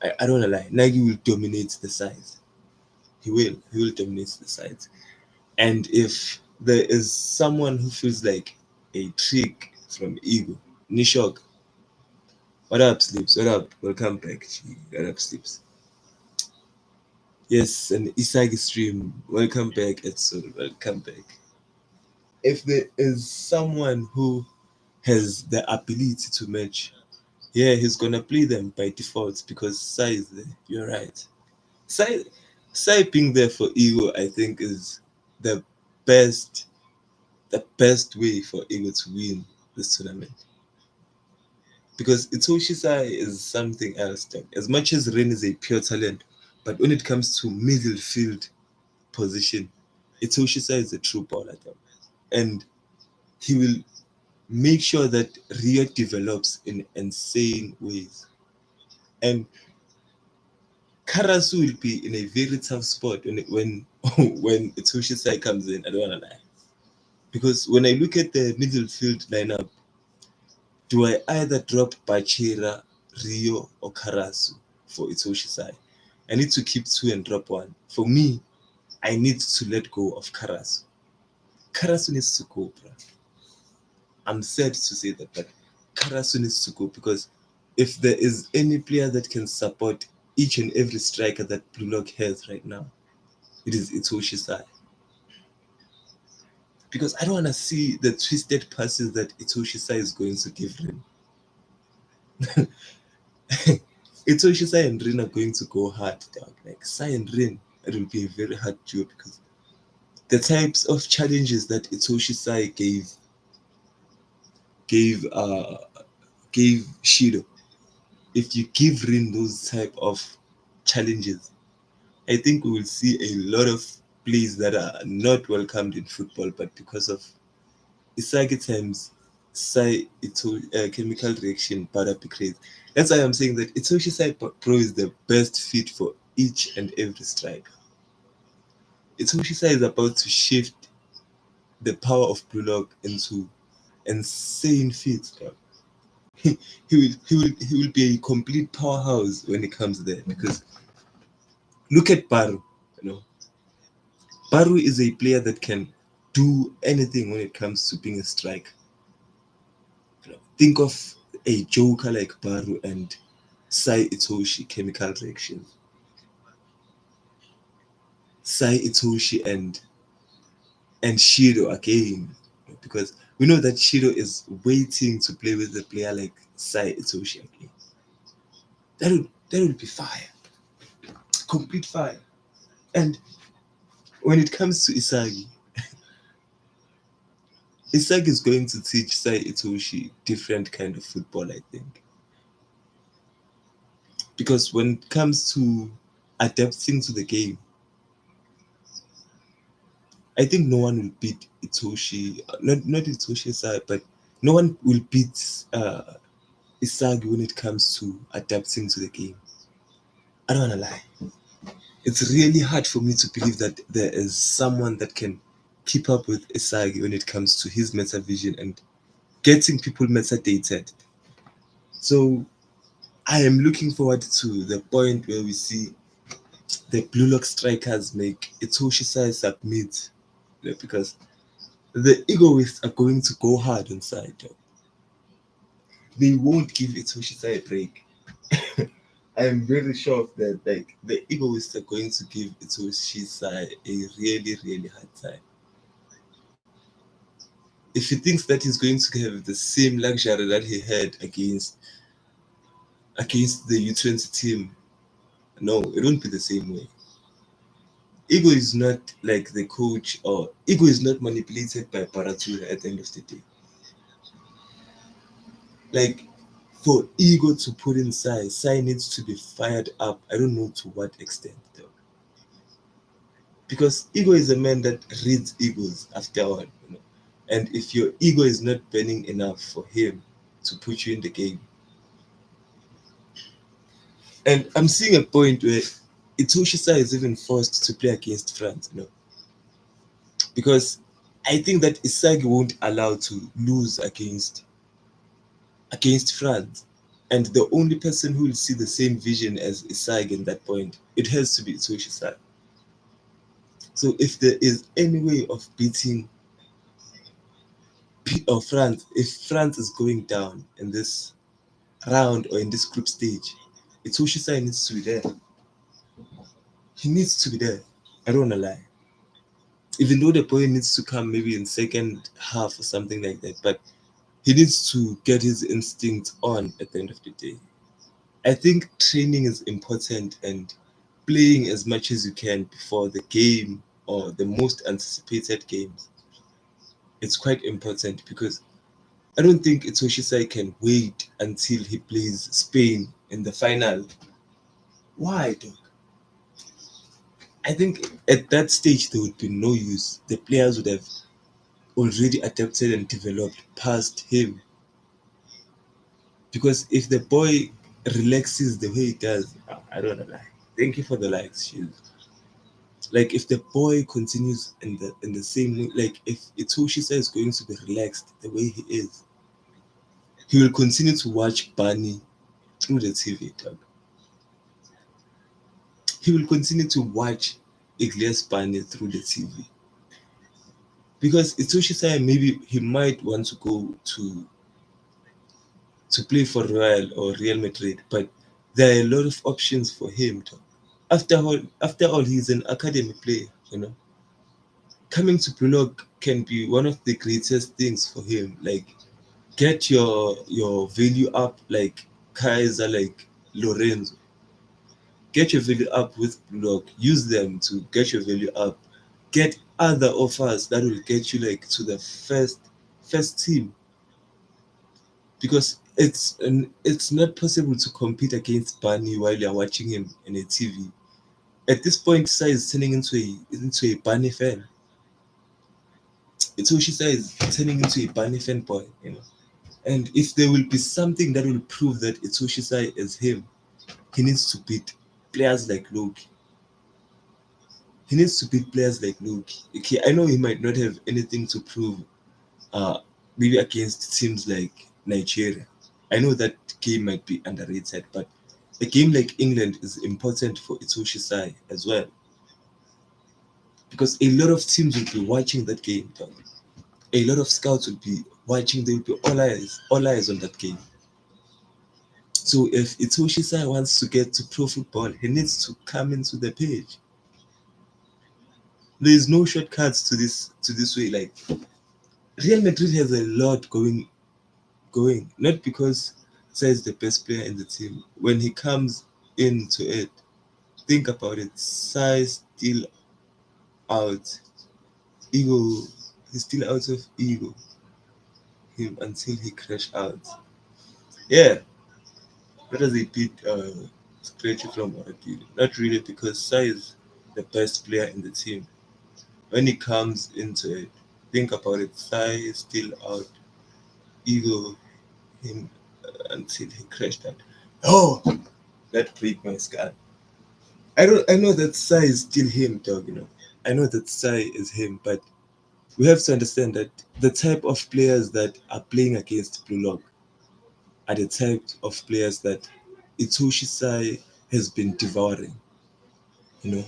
I don't wanna lie, Nagi will dominate the sides. He will dominate the sides. And if there is someone who feels like a trick from Ego, Nishok, what up, Sleeps? What up? Welcome back. G. What up, Sleeps? Yes, an Isagi stream. Welcome back, Edson. Welcome back. If there is someone who has the ability to match, yeah, he's gonna play them by default because Sai is there. You're right. Sai, Sai being there for Ego, I think, is the best, the best way for Ego to win this tournament. Because Itoshi Sai is something else. Dog. As much as Ren is a pure talent, but when it comes to middle field position, Itoshi Sai is a true baller. Dog. And he will make sure that Rio develops in insane ways. And Karasu will be in a very tough spot when when Itoshi Sai comes in. I don't wanna lie. Because when I look at the middle field lineup, do I either drop Bachira, Rio, or Karasu for Itoshi Sai? I need to keep two and drop one. For me, I need to let go of Karasu. Karasu needs to go, bro. I'm sad to say that, but Karasu needs to go because if there is any player that can support each and every striker that Blue Lock has right now, it is Itoshi Sai. Because I don't want to see the twisted passes that Itoshi Sai is going to give Rin. Itoshi Sai and Rin are going to go hard, dog. Like Sai and Rin, it will be a very hard duo because the types of challenges that Itoshi Sai gave uh gave Shidou. If you give Rin those type of challenges, I think we will see a lot of plays that are not welcomed in football, but because of Isagi times Sai chemical reaction para create. That's why I'm saying that Itoshi Sai Pro is the best fit for each and every striker. Itoshi Sai is about to shift the power of Blue Lock into insane feats. He, he will be a complete powerhouse when it comes there because look at Baru. You know, Baru is a player that can do anything when it comes to being a striker. Think of a joker like Baru and Sai Itoshi chemical reactions. Sai Itoshi and Shiro again. Because we know that Shiro is waiting to play with a player like Sai Itoshi again. That would be fire. Complete fire. And when it comes to Isagi, Isagi is going to teach Sai Itoshi different kind of football, I think. Because when it comes to adapting to the game, I think no one will beat Itoshi, not Itoshi side, but no one will beat uh, Isagi when it comes to adapting to the game. I don't wanna lie. It's really hard for me to believe that there is someone that can keep up with Isagi when it comes to his meta vision and getting people metadated. So I am looking forward to the point where we see the Blue Lock strikers make Itoshi Sai submit, because the egoists are going to go hard inside. They won't give Itoshi Sai a break. I am very sure of that. Like the egoists are going to give Itoshi Sai a really, really hard time. If he thinks that he's going to have the same luxury that he had against the U20 team, no, it won't be the same way. Ego is not like the coach, or Ego is not manipulated by Paratura at the end of the day. Like for Ego to put in Sai needs to be fired up. I don't know to what extent though. Because Ego is a man that reads egos after all. And if your ego is not burning enough for him, to put you in the game. And I'm seeing a point where Itoshisa is even forced to play against France, because I think that Isagi won't allow to lose against France. And the only person who will see the same vision as Isagi in that point, it has to be Itoshisa. So if there is any way of beating France, if France is going down in this round or in this group stage, Itoshisa needs to be there. He needs to be there. I don't wanna lie. Even though the boy needs to come maybe in second half or something like that, but he needs to get his instinct on at the end of the day. I think training is important and playing as much as you can before the game or the most anticipated games. It's quite important because I don't think Itoshisa can wait until he plays Spain in the final. Why, dog? I think at that stage there would be no use. The players would have already adapted and developed past him. Because if the boy relaxes the way he does, I don't know. Thank you for the likes, Shield. Like if the boy continues in the same way, like if Itoshisa is going to be relaxed the way he is, he will continue to watch Barney through the TV. Dog. He will continue to watch Iglesias Barney through the TV. Because Itoshisa maybe he might want to go to play for Real Madrid, but there are a lot of options for him. Dog. After all, he's an academy player. Coming to Bullock can be one of the greatest things for him. Like get your value up like Kaiser, like Lorenzo. Get your value up with Bullock. Use them to get your value up. Get other offers that will get you like to the first team because it's not possible to compete against Barney while you're watching him in a TV. At this point, Sai is turning into a Barney fan. Itoshisa is turning into a Barney fan boy. And if there will be something that will prove that Itoshisa is him, he needs to beat players like Loki. He needs to beat players like Loki. Okay, I know he might not have anything to prove, uh, maybe against teams like Nigeria. I know that game might be underrated, but a game like England is important for Itoshisa as well because a lot of teams will be watching that game. Dog. A lot of scouts will be watching. They will be all eyes on that game. So if Itoshisa wants to get to pro football, he needs to come into the page. There is no shortcuts to this way. Like Real Madrid has a lot going. Not because Sai is the best player in the team. When he comes into it, think about it. Sai still out. Ego. He's still out of ego. Him until he crash out. Yeah. What does he beat Scratchy from Ordeal? Not really because Sai is the best player in the team. When he comes into it, think about it. Sai is still out. Ego him until he crashed out. Oh, that break my skull. I know that Sai is still him, dog. I know that Sai is him, but we have to understand that the type of players that are playing against Blue Lock are the type of players that Itoshi Sai has been devouring. You know,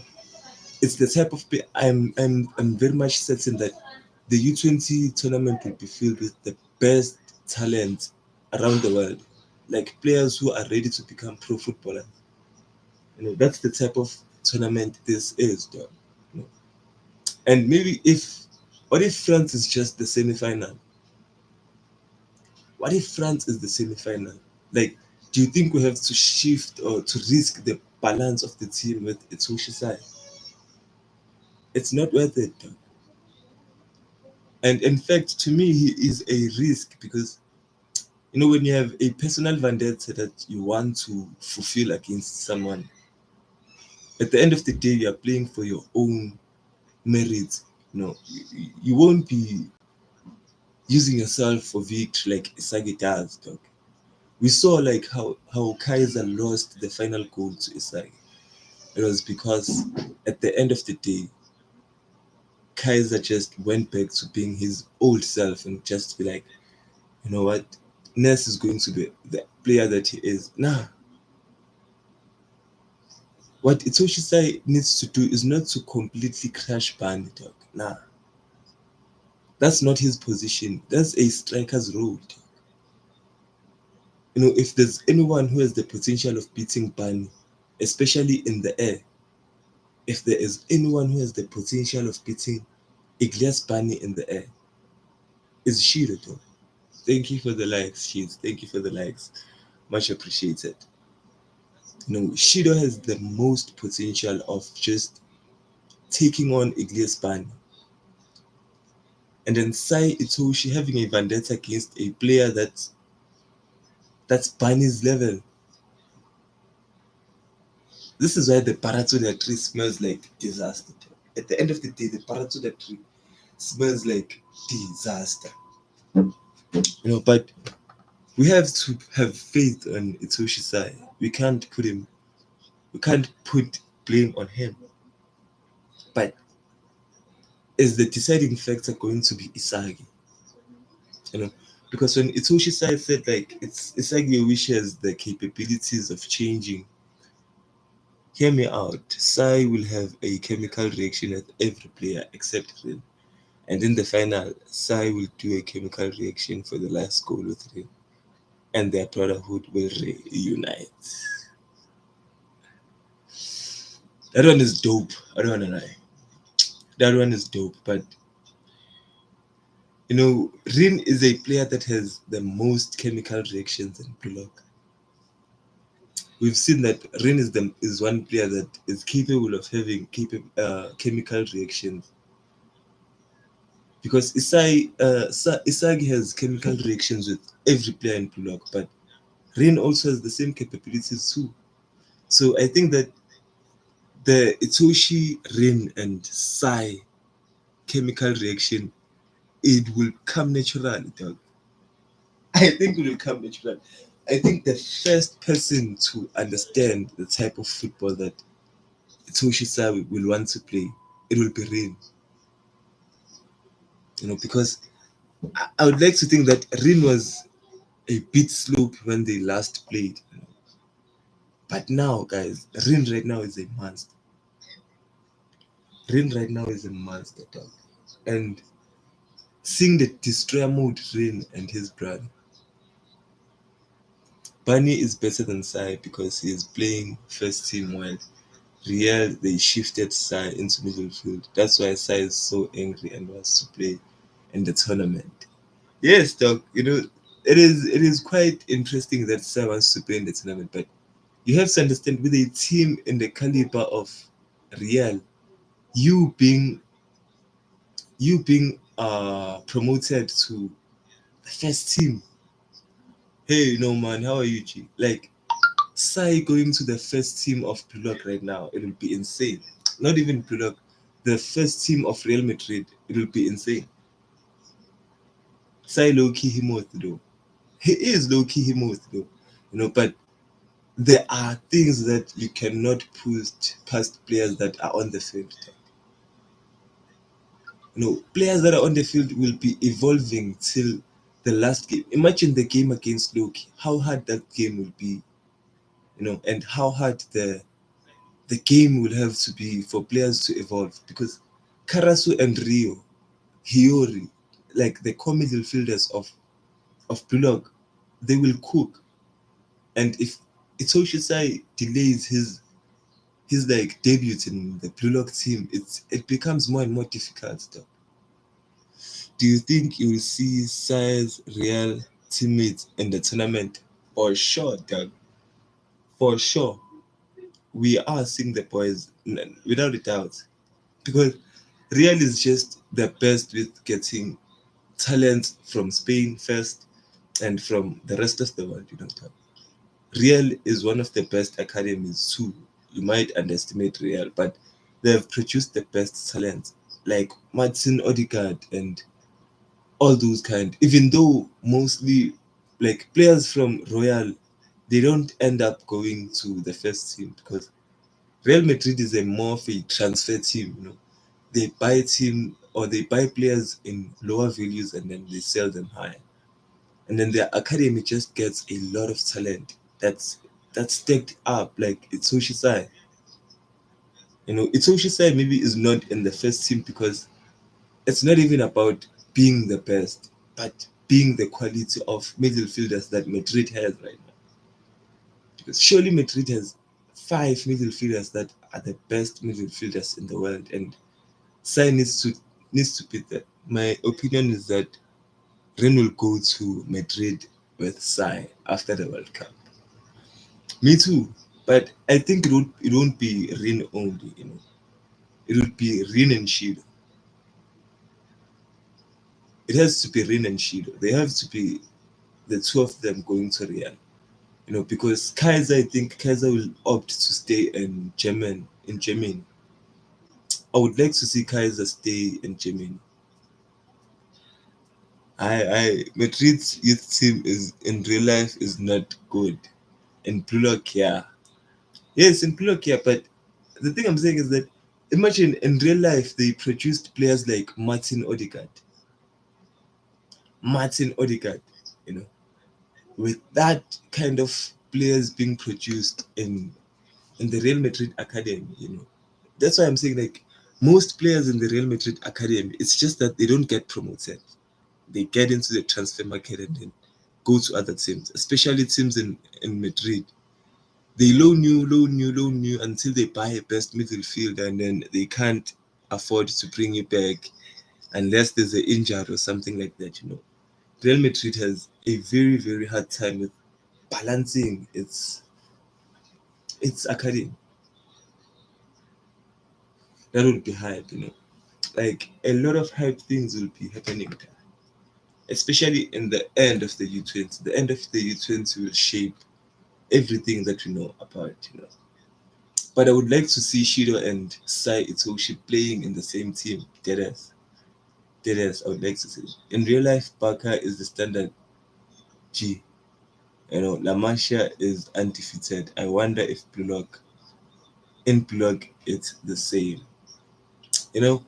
it's the type of play. I'm very much certain that the U20 tournament will be filled with the best talent around the world, like players who are ready to become pro footballers. That's the type of tournament this is, though. You know. And maybe what if France is just the semi-final? What if France is the semi-final? Like, do you think we have to shift or to risk the balance of the team with Itoshi Sai? It's not worth it. Though. And in fact, to me, he is a risk because when you have a personal vendetta that you want to fulfill against someone, at the end of the day, you are playing for your own merits. You won't be using yourself for victory like Isagi does, dog. We saw like how Kaiser lost the final goal to Isagi. It was because at the end of the day, Kaiser just went back to being his old self and just be like, you know what, Ness is going to be the player that he is. Nah, what Itoshi Sai needs to do is not to completely crash Bani, dog. Nah, that's not his position. That's a striker's role. You know, if there's anyone who has the potential of beating Bani, especially in the air, if there is anyone who has the potential of beating Iglias Bani in the air, it's Shidou. Dog. Thank you for the likes, Shiz. Thank you for the likes. Much appreciated. You know, Shido has the most potential of just taking on Iglias Bani. And then Sai Itoshi having a vendetta against a player that's Bani's level. This is why the Paratuda tree smells like disaster. At the end of the day, the Paratuda tree smells like disaster. You know, but we have to have faith on Itoshi Sai. We can't put blame on him. But is the deciding factor going to be Isagi? You know, because when Itoshi Sai said like it's Isagi Yoichi has the capabilities of changing, hear me out. Sai will have a chemical reaction at every player except Rin. And in the final, Sai will do a chemical reaction for the last goal with Rin. And their brotherhood will reunite. That one is dope. I don't wanna lie. That one is dope. But you know, Rin is a player that has the most chemical reactions in Blue Lock. We've seen that Rin is one player that is capable of having chemical reactions because Isagi has chemical reactions with every player in Blue Lock, but Rin also has the same capabilities too. So I think that the Itoshi, Rin, and Sai chemical reaction, it will come naturally, dog. I think it will come naturally. I think the first person to understand the type of football that Itoshi Sai will want to play, it will be Rin. You know, because I would like to think that Rin was a bit slow when they last played. You know. But now, guys, Rin right now is a monster. Rin right now is a monster, dog. And seeing the destroyer mode Rin and his brother, Bunny is better than Sai because he is playing first team while Real they shifted Sai into middle field. That's why Sai is so angry and wants to play in the tournament. Yes, dog. You know, it is quite interesting that Sai wants to play in the tournament, but you have to understand with a team in the caliber of Real, you being promoted to the first team. Hey, no man, how are you, G? Like Sai going to the first team of Pulak right now, it will be insane. Not even Pulak, the first team of Real Madrid, it will be insane. Sai low key him though. He is low key him though. You know, but there are things that you cannot put past players that are on the field. You know, players that are on the field will be evolving till the last game. Imagine the game against Loki, how hard that game will be, you know, and how hard the game will have to be for players to evolve because Karasu and Rio, Hiyori, like the core midfielders of Bulog, they will cook. And if Itoshi Sai delays his like debut in the Blue Lock team, it becomes more and more difficult. Though. Do you think you will see Sai's real teammates in the tournament? For sure, Doug. For sure. We are seeing the boys without a doubt. Because Real is just the best with getting talent from Spain first and from the rest of the world, you know. Doug. Real is one of the best academies too. You might underestimate Real, but they have produced the best talent, like Martin Odegaard and all those kind. Even though mostly like players from Royal, they don't end up going to the first team because Real Madrid is a more of a transfer team. They buy team or they buy players in lower values and then they sell them high. And then their academy just gets a lot of talent that's stacked up. Like it's Shisai. It's Shisai maybe is not in the first team because it's not even about being the best, but being the quality of midfielders that Madrid has right now. Because surely Madrid has five midfielders that are the best midfielders in the world, and Sai needs to be there. My opinion is that Ren will go to Madrid with Sai after the World Cup. Me too, but I think it won't be Ren only. It would be Ren and Shidou. It has to be Ren and Shidou. They have to be the two of them going to Real. Because Kaiser, I think Kaiser will opt to stay in Germany. I would like to see Kaiser stay in Germany. I Madrid's youth team is in real life is not good. In Plulok, yeah. Yes, in Plulok, yeah, but the thing I'm saying is that imagine in real life they produced players like Martin Odegaard. Martin Odegaard, you know, with that kind of players being produced in the Real Madrid academy. That's why I'm saying like most players in the Real Madrid academy, it's just that they don't get promoted. They get into the transfer market and then go to other teams, especially teams in Madrid. They loan you until they buy a best midfielder and then they can't afford to bring you back unless there's an injury or something like that. Real Madrid has a very, very hard time with balancing its academy. That would be hype. Like a lot of hype things will be happening there. Especially in the end of the U20. The end of the U20 will shape everything that we know about. But I would like to see Shido and Sai Itoshi playing in the same team. Deadass. Deadass, I would like to see. In real life, Baka is the standard G. La Masia is undefeated. I wonder if in Plug it's the same. You know,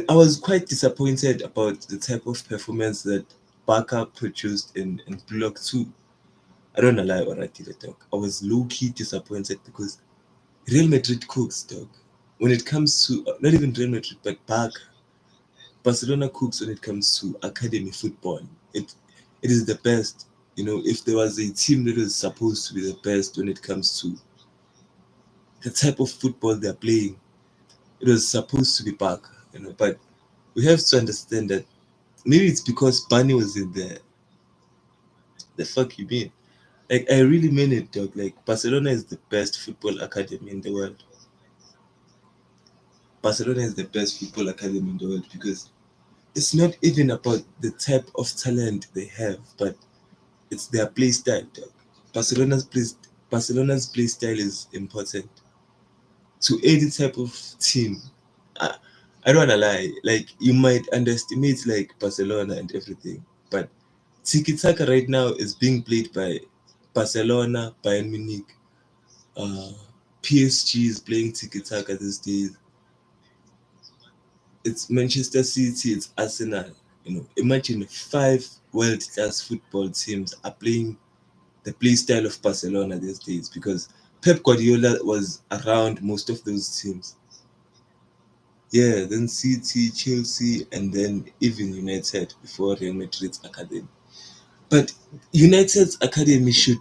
I was quite disappointed about the type of performance that Baka produced in Plug 2. I don't know lie or I did it, dog. I was low key disappointed because Real Madrid cooks, dog. When it comes to not even Real Madrid, but Barcelona cooks when it comes to academy football. It is the best. If there was a team that is supposed to be the best when it comes to the type of football they're playing, it was supposed to be Barca. But we have to understand that maybe it's because Bunny was in there. The fuck you mean? Like I really mean it, dog. Like Barcelona is the best football academy in the world. Barcelona is the best football academy in the world because it's not even about the type of talent they have, but it's their play style, dog. Barcelona's play Barcelona's play style is important to any type of team. I, I don't wanna lie. Like you might underestimate like Barcelona and everything, but Tiki Taka right now is being played by Barcelona, Bayern Munich, uh, PSG is playing Tiki Taka these days. It's Manchester City, it's Arsenal. Imagine five world class football teams are playing the play style of Barcelona these days because Pep Guardiola was around most of those teams. Yeah, then City, Chelsea, and then even United before Real Madrid's academy. But United's academy should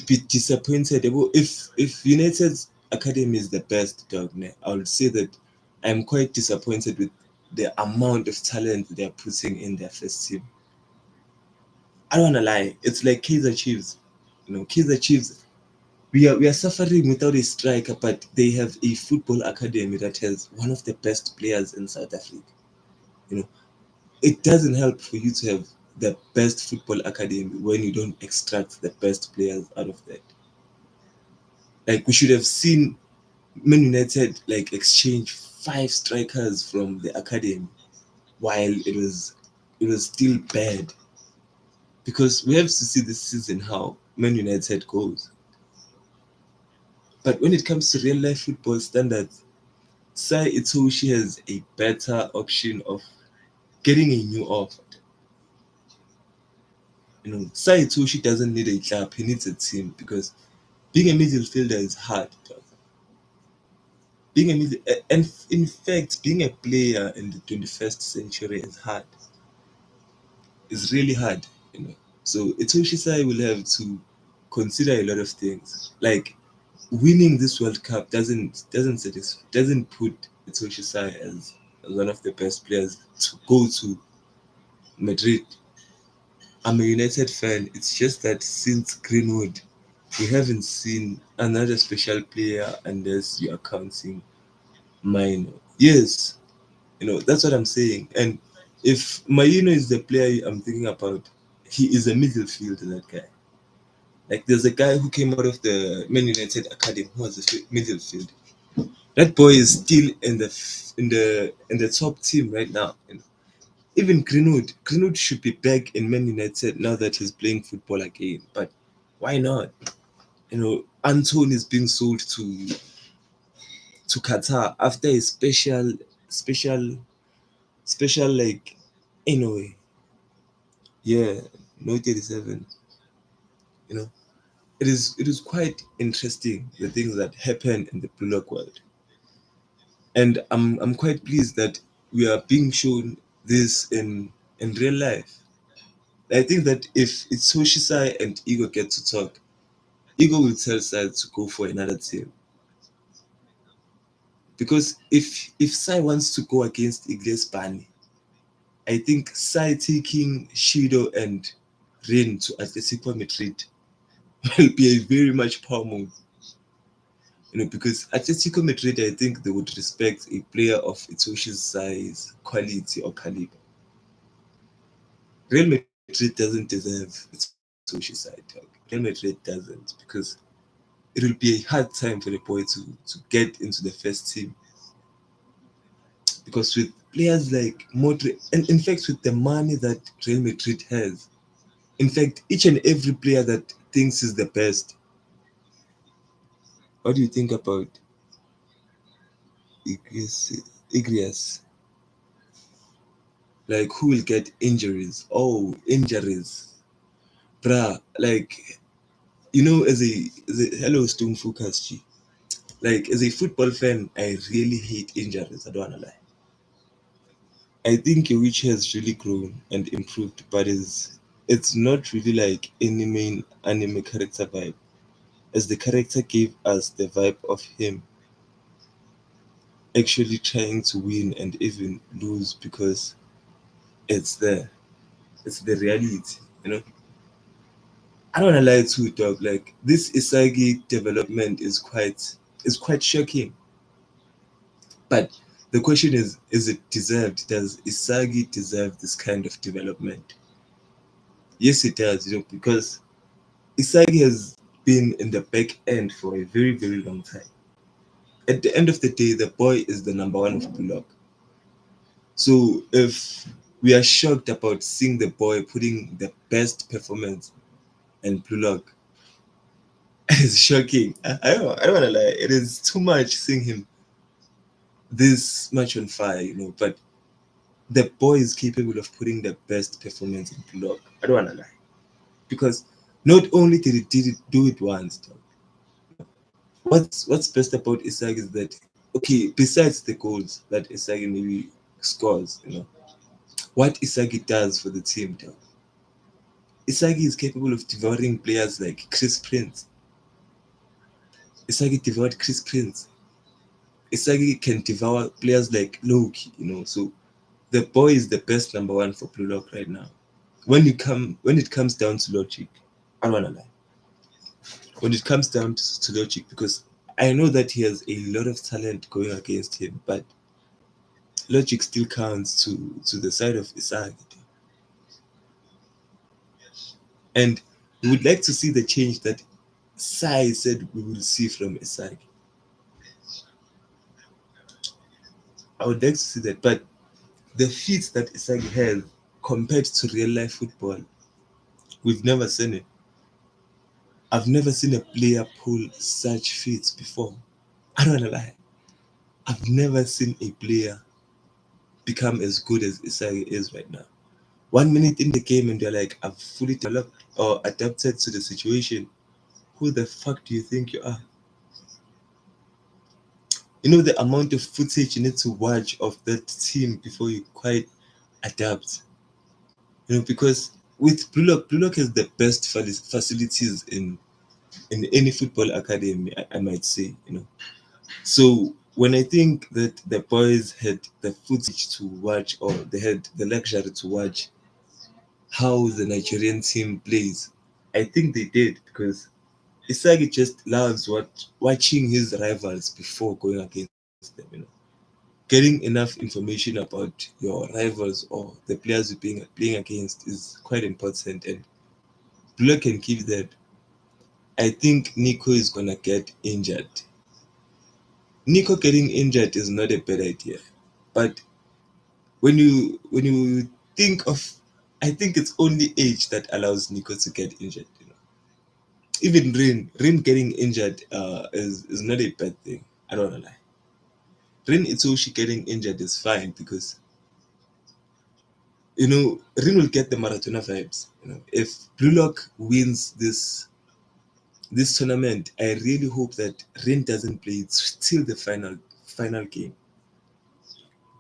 be disappointed. If United's academy is the best, dog, I would say that I'm quite disappointed with the amount of talent they're putting in their first team. I don't wanna lie, it's like Kaiser Chiefs. Kaiser Chiefs. We are suffering without a striker, but they have a football academy that has one of the best players in South Africa. You know, it doesn't help for you to have the best football academy when you don't extract the best players out of that. Like we should have seen Man United like exchange five strikers from the academy while it was it was still bad because we have to see this season how Man United goes. But when it comes to real life football standards, Sai Itoshi has a better option of getting a new offer. Sai Itoshi doesn't need a club; he needs a team because being a midfielder is hard. Being a and in fact, being a player in the 21st century is hard. It's really hard. You know. So Itoshi Sai will have to consider a lot of things. Like winning this World Cup doesn't put Itoshi Sai as one of the best players to go to Madrid. I'm a United fan. It's just that since Greenwood, we haven't seen another special player unless you are counting Mino. Yes, that's what I'm saying. And if Maino is the player I'm thinking about, he is a midfielder. That guy. Like there's a guy who came out of the Man United academy who was a midfield. That boy is still in the top team right now. Even Greenwood should be back in Man United now that he's playing football again. But why not? Anton is being sold to Qatar after a special, special like, anyway. Yeah, no 37. You know, it is quite interesting the things that happen in the Blue Lock world, and I'm quite pleased that we are being shown this in real life. I think that if it's Hoshisai and Ego get to talk, Ego will tell Sai to go for another team. Because if Sai wants to go against Iglesias Bani, I think Sai taking Shidou and Rin to Atletico Madrid will be a very much power move. Because Atletico Madrid, I think they would respect a player of Itoshi's size, quality, or caliber. Real Madrid doesn't deserve Itoshi's side talk. Real Madrid doesn't because it will be a hard time for the boy to get into the first team. Because with players like Modric, and in fact with the money that Real Madrid has, in fact each and every player that thinks is the best. What do you think about Igrias? Like who will get injuries? Oh, injuries, bruh. Like as a hello Stone Focus G. Like as a football fan, I really hate injuries. I don't wanna lie. I think Yoichi has really grown and improved, but it's not really like any main anime character vibe, as the character gave us the vibe of him actually trying to win and even lose because it's there. It's the reality, you know. I don't wanna lie to you, dog. Like this Isagi development is quite shocking. But the question is it deserved? Does Isagi deserve this kind of development? Yes, it does, because Isagi has been in the back end for a very, very long time. At the end of the day, the boy is the number one of Bullock. So if we are shocked about seeing the boy putting the best performance in Bullock, it's shocking. I don't want to lie. It is too much seeing him this much on fire, but the boy is capable of putting the best performance in Bullock. I don't want to lie. Because not only did it do it once, what's best about Isagi is that, okay, besides the goals that Isagi maybe scores, what Isagi does for the team, though. Isagi is capable of devouring players like Chris Prince. Isagi devoured Chris Prince. Isagi can devour players like Loki, So the boy is the best number one for Blue Lock right now. When it comes down to logic, I don't wanna lie. When it comes down to logic, because I know that he has a lot of talent going against him, but logic still counts to the side of Isagi. And we would like to see the change that Sai said we will see from Isagi. I would like to see that, but the feats that Isagi has compared to real life football, we've never seen it. I've never seen a player pull such feats before. I don't wanna lie. I've never seen a player become as good as Isagi is right now. 1 minute in the game and you're like, I've fully developed or adapted to the situation. Who the fuck do you think you are? You know the amount of footage you need to watch of that team before you quite adapt. You know, because with Blue Lock has the best facilities in any football academy, I might say, you know. So when I think that the boys had the footage to watch or they had the luxury to watch how the Nigerian team plays, I think they did because Isagi just loves watching his rivals before going against them, you know. Getting enough information about your rivals or the players you're playing against is quite important and Blue can keep that. I think Nico is gonna get injured. Nico getting injured is not a bad idea. But when you think of I think it's only age that allows Nico to get injured, you know. Even Rin getting injured is not a bad thing. I don't wanna lie. Rin Itoshi getting injured is fine because you know Rin will get the Maratona vibes. You know, if Blue Lock wins this tournament, I really hope that Rin doesn't play till the final game.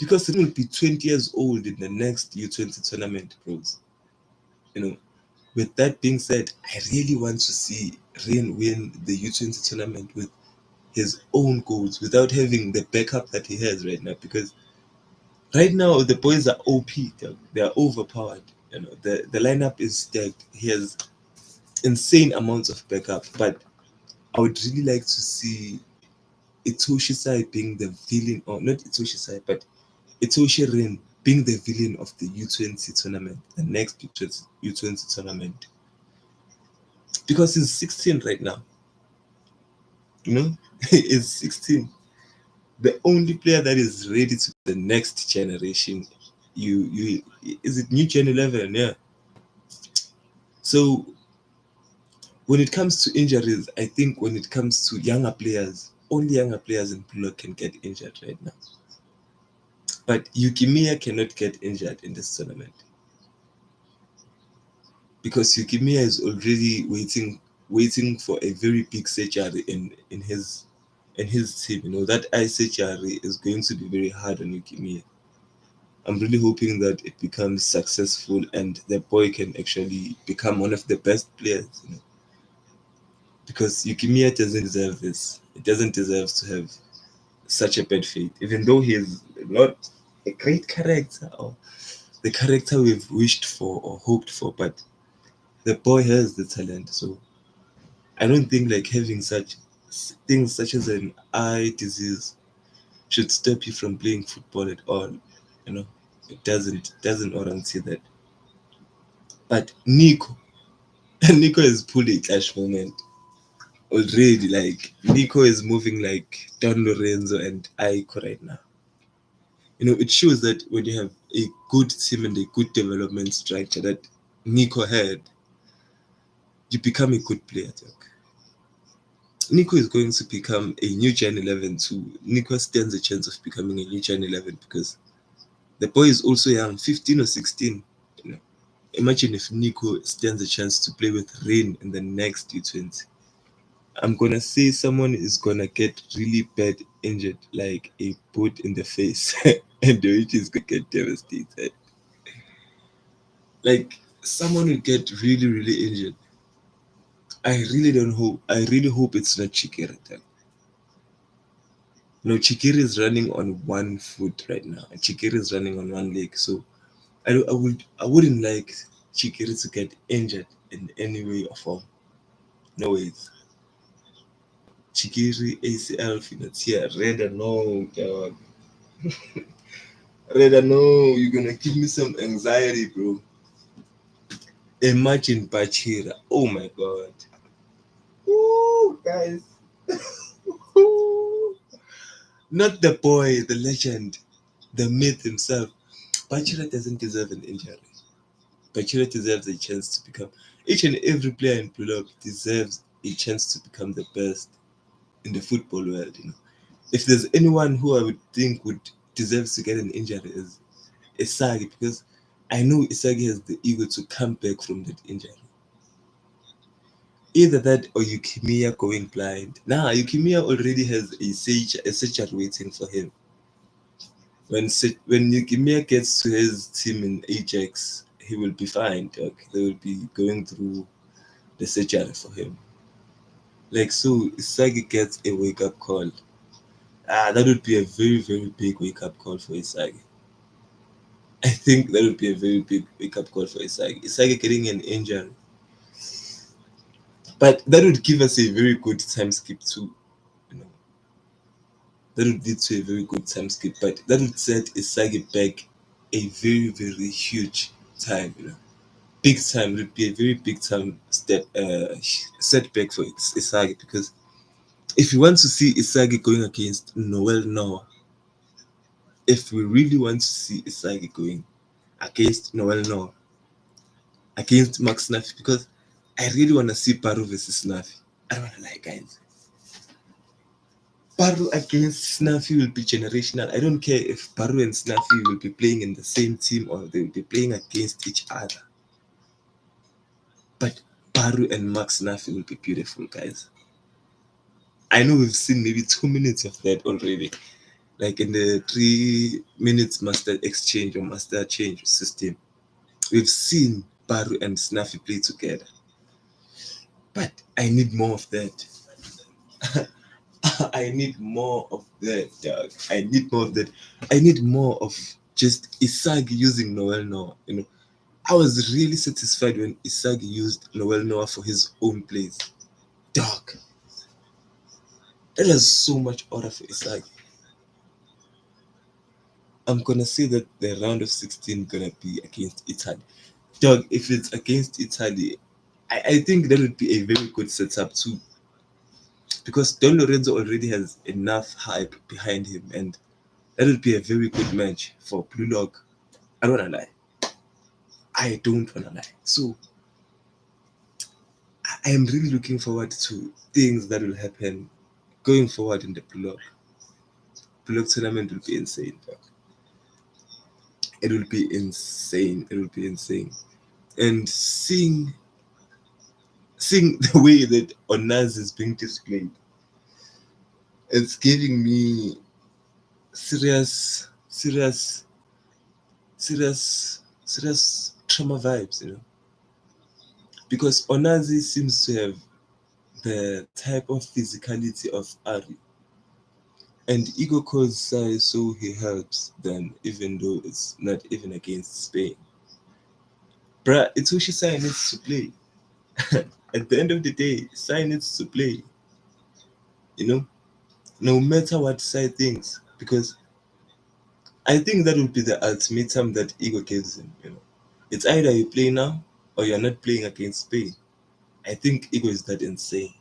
Because Rin will be 20 years old in the next U20 tournament, bros. You know, with that being said, I really want to see Rin win the U20 tournament with his own goals without having the backup that he has right now. Because right now the boys are OP, they are overpowered. You know, the lineup is stacked. He has insane amounts of backup, but I would really like to see Itoshi Sai being the villain, or not Itoshi Sai, but Itoshi Rin being the villain of the U20 tournament, the next U20 tournament. Because he's 16 right now, you know? He's 16. The only player that is ready to the next generation, you is it new Gen 11? Yeah. So when it comes to injuries, I think when it comes to younger players, only younger players in Pulo can get injured right now. But Yukimiya cannot get injured in this tournament because Yukimiya is already waiting for a very big surgery in his team. You know that eye surgery is going to be very hard on Yukimiya. I'm really hoping that it becomes successful and the boy can actually become one of the best players. You know, because Yukimiya doesn't deserve this. He doesn't deserve to have such a bad fate, even though he is not a great character or the character we've wished for or hoped for, but the boy has the talent. So I don't think like having such things such as an eye disease should stop you from playing football at all. You know, it doesn't warranty that. But Nico, Nico has pulled a clash moment already. Like Nico is moving like Don Lorenzo and Aiko right now. You know, it shows that when you have a good team and a good development structure that Nico had, you become a good player. Doc. Nico is going to become a new Gen 11 too. Nico stands a chance of becoming a new Gen 11 because the boy is also young, 15 or 16. You know, imagine if Nico stands a chance to play with Rain in the next U20. I'm gonna say someone is gonna get really bad injured, like a boot in the face, and the which is gonna get devastated. Like someone will get really, really injured. I really don't hope. I really hope it's not Chikere. No, Chikiri is running on one foot right now. And Chikiri is running on one leg. So I wouldn't like Chikiri to get injured in any way or form. No ways. Chikiri ACL financier. Reda no dog. Reda no. You're gonna give me some anxiety, bro. Imagine Bachira. Oh my god. Ooh, guys. Not the boy, the legend, the myth himself. Bachira doesn't deserve an injury. Bachira deserves a chance to become. Each and every player in Blue Lock deserves a chance to become the best in the football world. If there's anyone who I would think would deserves to get an injury is Isagi, because I know Isagi has the ego to come back from that injury. Either that or Yukimiya going blind. Nah, Yukimiya already has a surgery waiting for him. When Yukimiya gets to his team in Ajax, he will be fine. Like, they will be going through the surgery for him. Like, so Isagi gets a wake up call. That would be a very, very big wake up call for Isagi. I think that would be a very big wake up call for Isagi. Isagi getting an injury. But that would give us a very good time skip too. You know, that would lead to a very good time skip. But that would set Isagi back a very, very huge time. Big time. It would be a very big time setback for Isagi, because if you want to see Isagi going against Noel Noah, if we really want to see Isagi going against Noel Noah, against Max Snaffy, because I really want to see Paru versus Snaffy. I don't want to lie, guys. Paru against Snaffy will be generational. I don't care if Paru and Snaffy will be playing in the same team or they will be playing against each other. But Paru and Max Snaffy will be beautiful, guys. I know we've seen maybe 2 minutes of that already. Like in the 3 minutes master exchange or master change system, we've seen Paru and Snaffy play together. But I need more of that. I need more of that, dog. I need more of that. I need more of just Isagi using Noel Noah. I was really satisfied when Isagi used Noel Noah for his own plays. Dog, that was so much order for Isagi. I'm gonna say that the round of 16 gonna be against Italy. Dog, if it's against Italy, I think that would be a very good setup too. Because Don Lorenzo already has enough hype behind him, and that would be a very good match for Blue Lock. I don't wanna lie. I don't wanna lie. So I am really looking forward to things that will happen going forward in the Blue Lock. Blue Lock tournament will be insane. Dog. It will be insane. It will be insane. And seeing the way that Onaz is being displayed, it's giving me serious trauma vibes. Because Onazi seems to have the type of physicality of Ari, and Ego calls Sai so he helps them, even though it's not even against Spain. Bruh, Itoshi Sai needs to play. At the end of the day, Sai needs to play. You know, no matter what Sai thinks, because I think that would be the ultimatum that Ego gives him. It's either you play now or you're not playing against Spain. I think Ego is that insane.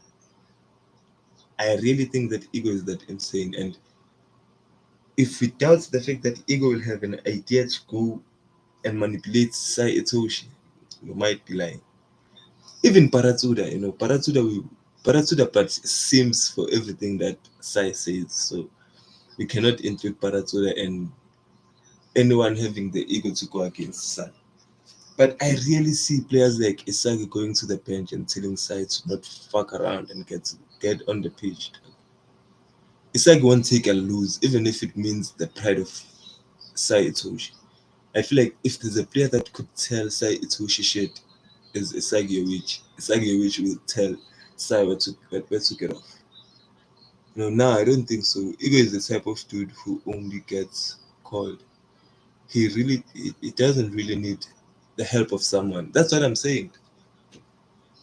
I really think that Ego is that insane. And if we doubt the fact that Ego will have an idea to go and manipulate Sai Itoshi, you might be lying. Even Paratsuda but seems for everything that Sai says. So we cannot include Paratsuda and anyone having the ego to go against Sai. But I really see players like Isagi going to the bench and telling Sai to not fuck around and get on the pitch. Isagi won't take a lose, even if it means the pride of Sai Itoshi. I feel like if there's a player that could tell Sai Itoshi shit, is Isagi Yoichi. Isagi Yoichi will tell Sai where to get off. Now I don't think so. Ego is the type of dude who only gets called. He doesn't really need the help of someone. That's what I'm saying.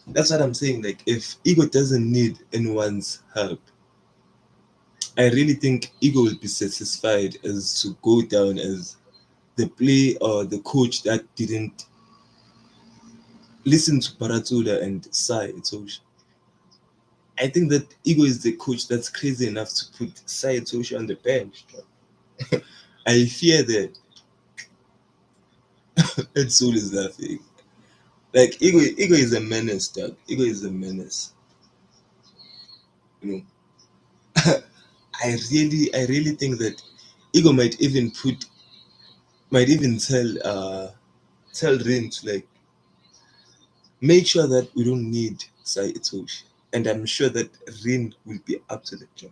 That's what I'm saying. Like, if Ego doesn't need anyone's help, I really think Ego will be satisfied as to go down as the play or the coach that didn't listen to Paratsuda and Sai Itoshi. I think that Ego is the coach that's crazy enough to put Sai Itoshi on the bench. I fear that. And Soul is laughing. Like ego is a menace, dog. Ego is a menace. You know, I really think that ego might even tell Rin to like make sure that we don't need Sai Itoshi. And I'm sure that Rin will be up to the job.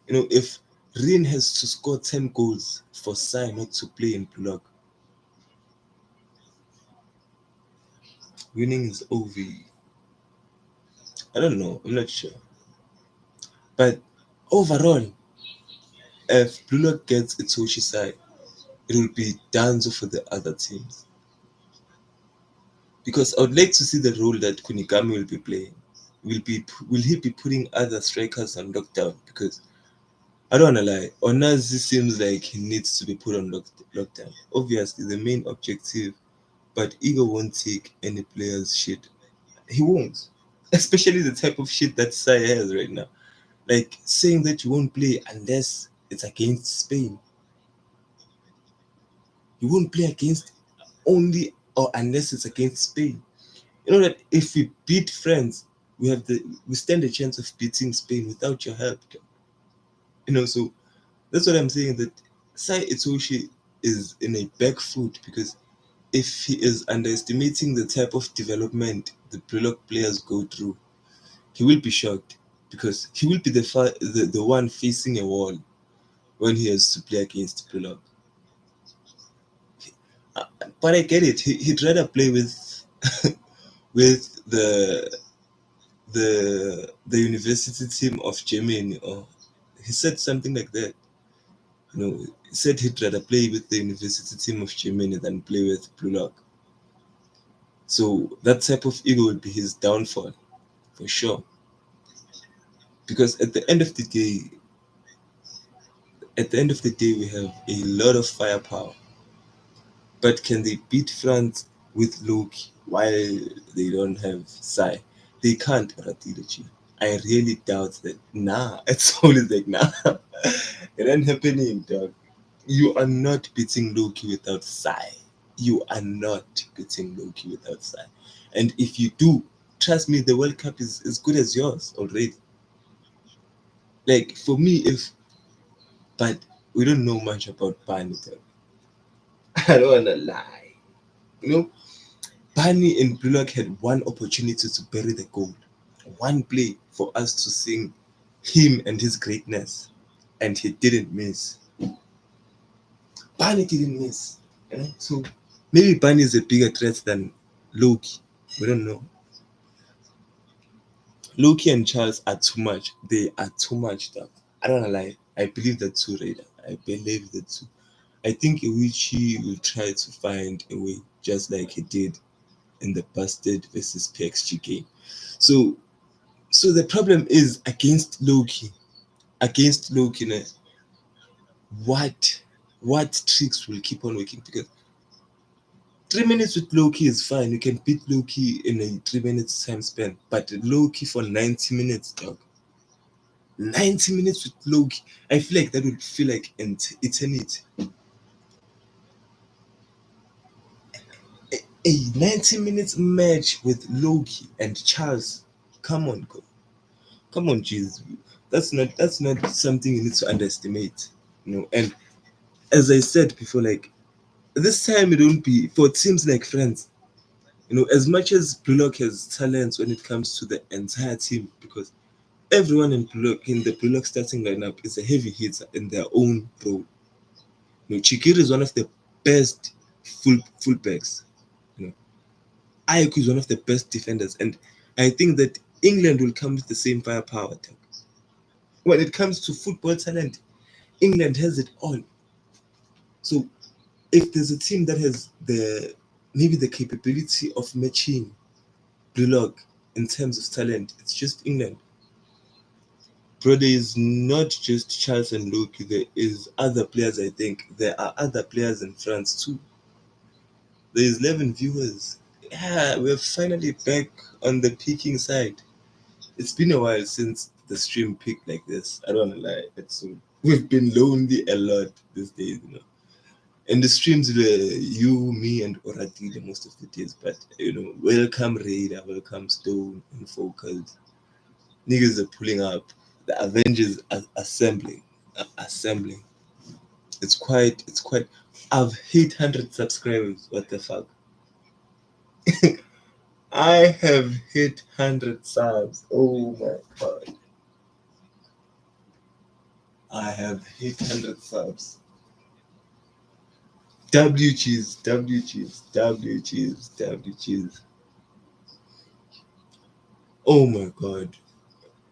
If Rin has to score 10 goals for Sai not to play in Plug, winning is over. I don't know, I'm not sure. But overall, if Plug gets Itoshi Sai, it will be done for the other teams. Because I would like to see the role that Kunigami will be playing. Will he be putting other strikers on lockdown? Because I don't wanna lie, Onazi seems like he needs to be put on lockdown. Obviously, the main objective, but Ego won't take any player's shit. He won't, especially the type of shit that Sai has right now. Like saying that you won't play unless it's against Spain. You won't play against only or unless it's against Spain. You know that if we beat France, we stand a chance of beating Spain without your help. So that's what I'm saying. That Sai Itoshi is in a back foot because if he is underestimating the type of development the Prologue players go through, he will be shocked because he will be the one facing a wall when he has to play against Prologue. Uh, But I get it. He'd rather play with with the university team of Germany, or he said something like that. He said he'd rather play with the university team of Germany than play with Blue Lock. So that type of ego would be his downfall, for sure. Because at the end of the day, we have a lot of firepower. But can they beat France with Loki while they don't have Sai? They can't, Ratilechi. I really doubt that. Nah, it's always like, nah. It ain't happening, dog. You are not beating Loki without Sai. You are not beating Loki without Sai. And if you do, trust me, the World Cup is as good as yours already. Like, for me, but we don't know much about Bani, dog. I don't want to lie. You know, Bani and Bullock had one opportunity to bury the goal. One play for us to sing him and his greatness. And he didn't miss. Barney didn't miss. So maybe Barney is a bigger threat than Loki. We don't know. Loki and Charles are too much. They are too much, dog. I don't wanna lie. I believe that too, Raider. I believe that too. I think Iwichi will try to find a way, just like he did in the Busted versus PXG game. So so the problem is Loki. Against Loki, what what tricks will keep on working? Because 3 minutes with Loki is fine. You can beat Loki in a 3 minutes time span. But Loki for 90 minutes, dog. 90 minutes with Loki. I feel like that would feel like eternity. A 90 minutes match with Loki and Charles. Come on, go. Come on, Jesus. That's not something you need to underestimate. And as I said before, like this time it won't be for teams like France. As much as Blue Lock has talent when it comes to the entire team, because everyone in the Blue Lock starting lineup is a heavy hitter in their own role. Chikiri is one of the best fullbacks. You know, Ayoku is one of the best defenders, and I think that England will come with the same firepower. When it comes to football talent, England has it all. So if there's a team that has maybe the capability of matching Blue Lock in terms of talent, it's just England. Bro, there is not just Charles and Loki. There is other players. I think there are other players in France too. There is 11 viewers. Yeah, we're finally back on the peaking side. It's been a while since the stream peaked like this. I don't wanna lie. We've been lonely a lot these days. And the streams were you, me, and Oratile most of the days. But welcome Raider, welcome Stone, Unfocused. Niggas are pulling up. The Avengers are assembling, assembling. It's quite. I've hit 100 subscribers. What the fuck? I have hit 100 subs. Oh my god. I have hit 100 subs. W cheese, W cheese, W cheese, W cheese. Oh my god.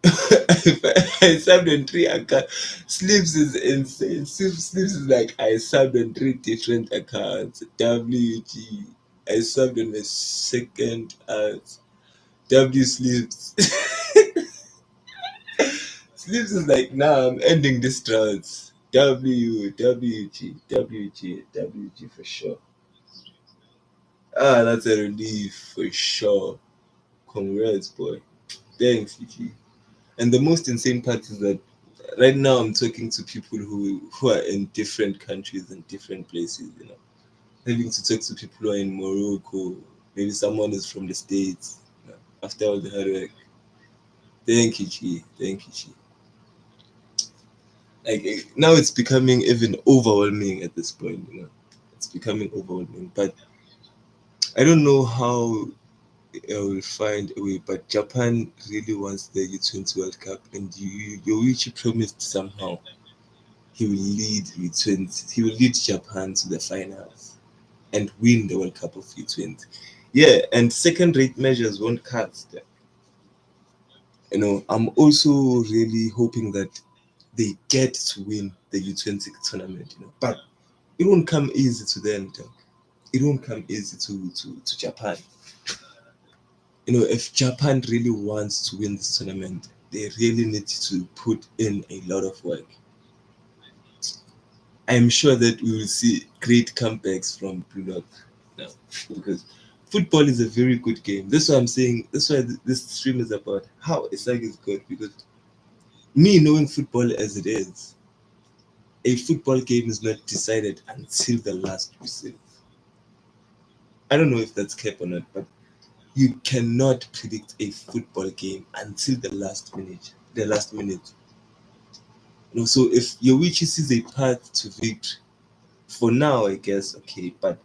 I subbed on three accounts. Sleeps is insane. Sleeps is like I subbed on three different accounts. WG. I subbed on the second as W Sleeps. Sleeps is like, nah, I'm ending this drought. WG for sure. Ah, that's a relief for sure. Congrats, boy. Thanks, Kiki. And the most insane part is that right now I'm talking to people who are in different countries and different places, Having to talk to people who are in Morocco, maybe someone is from the States, after all the hard work. Thank you, Chi. Thank you, Chi. Like now it's becoming even overwhelming at this point. It's becoming overwhelming. But I don't know how I will find a way. But Japan really wants the U20 World Cup, and Yoichi promised somehow he will lead U20. He will lead Japan to the finals and win the World Cup of U20. Yeah, and second-rate measures won't cut them. I'm also really hoping that they get to win the U20 tournament. But it won't come easy to them. Dog. It won't come easy to Japan. If Japan really wants to win this tournament, they really need to put in a lot of work. I'm sure that we will see great comebacks from Blue Lock now because football is a very good game. That's why I'm saying. That's why this stream is about how Isagi is good because me knowing football as it is, a football game is not decided until the last whistle. I don't know if that's cap or not, but you cannot predict a football game until the last minute. The last minute. So if Yoichi sees a path to victory, for now I guess okay, but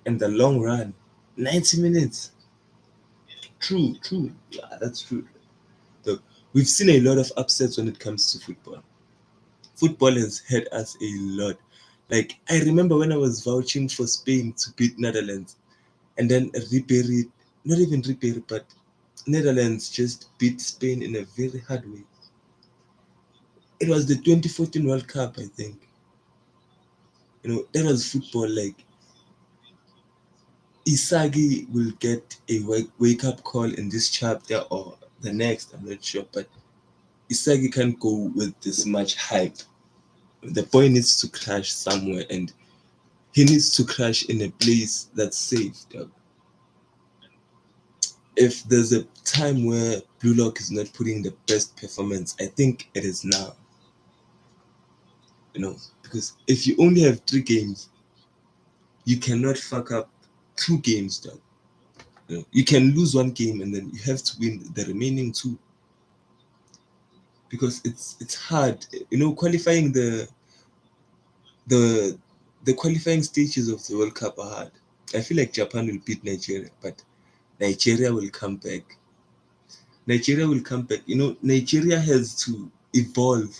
in the long run, 90 minutes. True. Yeah, that's true. Look, we've seen a lot of upsets when it comes to football. Football has hurt us a lot. Like I remember when I was vouching for Spain to beat Netherlands, and then Ribéry, not even Ribéry, but Netherlands just beat Spain in a very hard way. It was the 2014 World Cup, I think. That was football. Like Isagi will get a wake up call in this chapter or the next. I'm not sure, but Isagi can't go with this much hype. The boy needs to crash somewhere, and he needs to crash in a place that's safe. Dog. If there's a time where Blue Lock is not putting the best performance, I think it is now. Because if you only have 3 games, you cannot fuck up 2 games. Dog. You can lose 1 game and then you have to win the remaining 2 because it's hard. Qualifying the the qualifying stages of the World Cup are hard. I feel like Japan will beat Nigeria, but Nigeria will come back. Nigeria will come back. Nigeria has to evolve.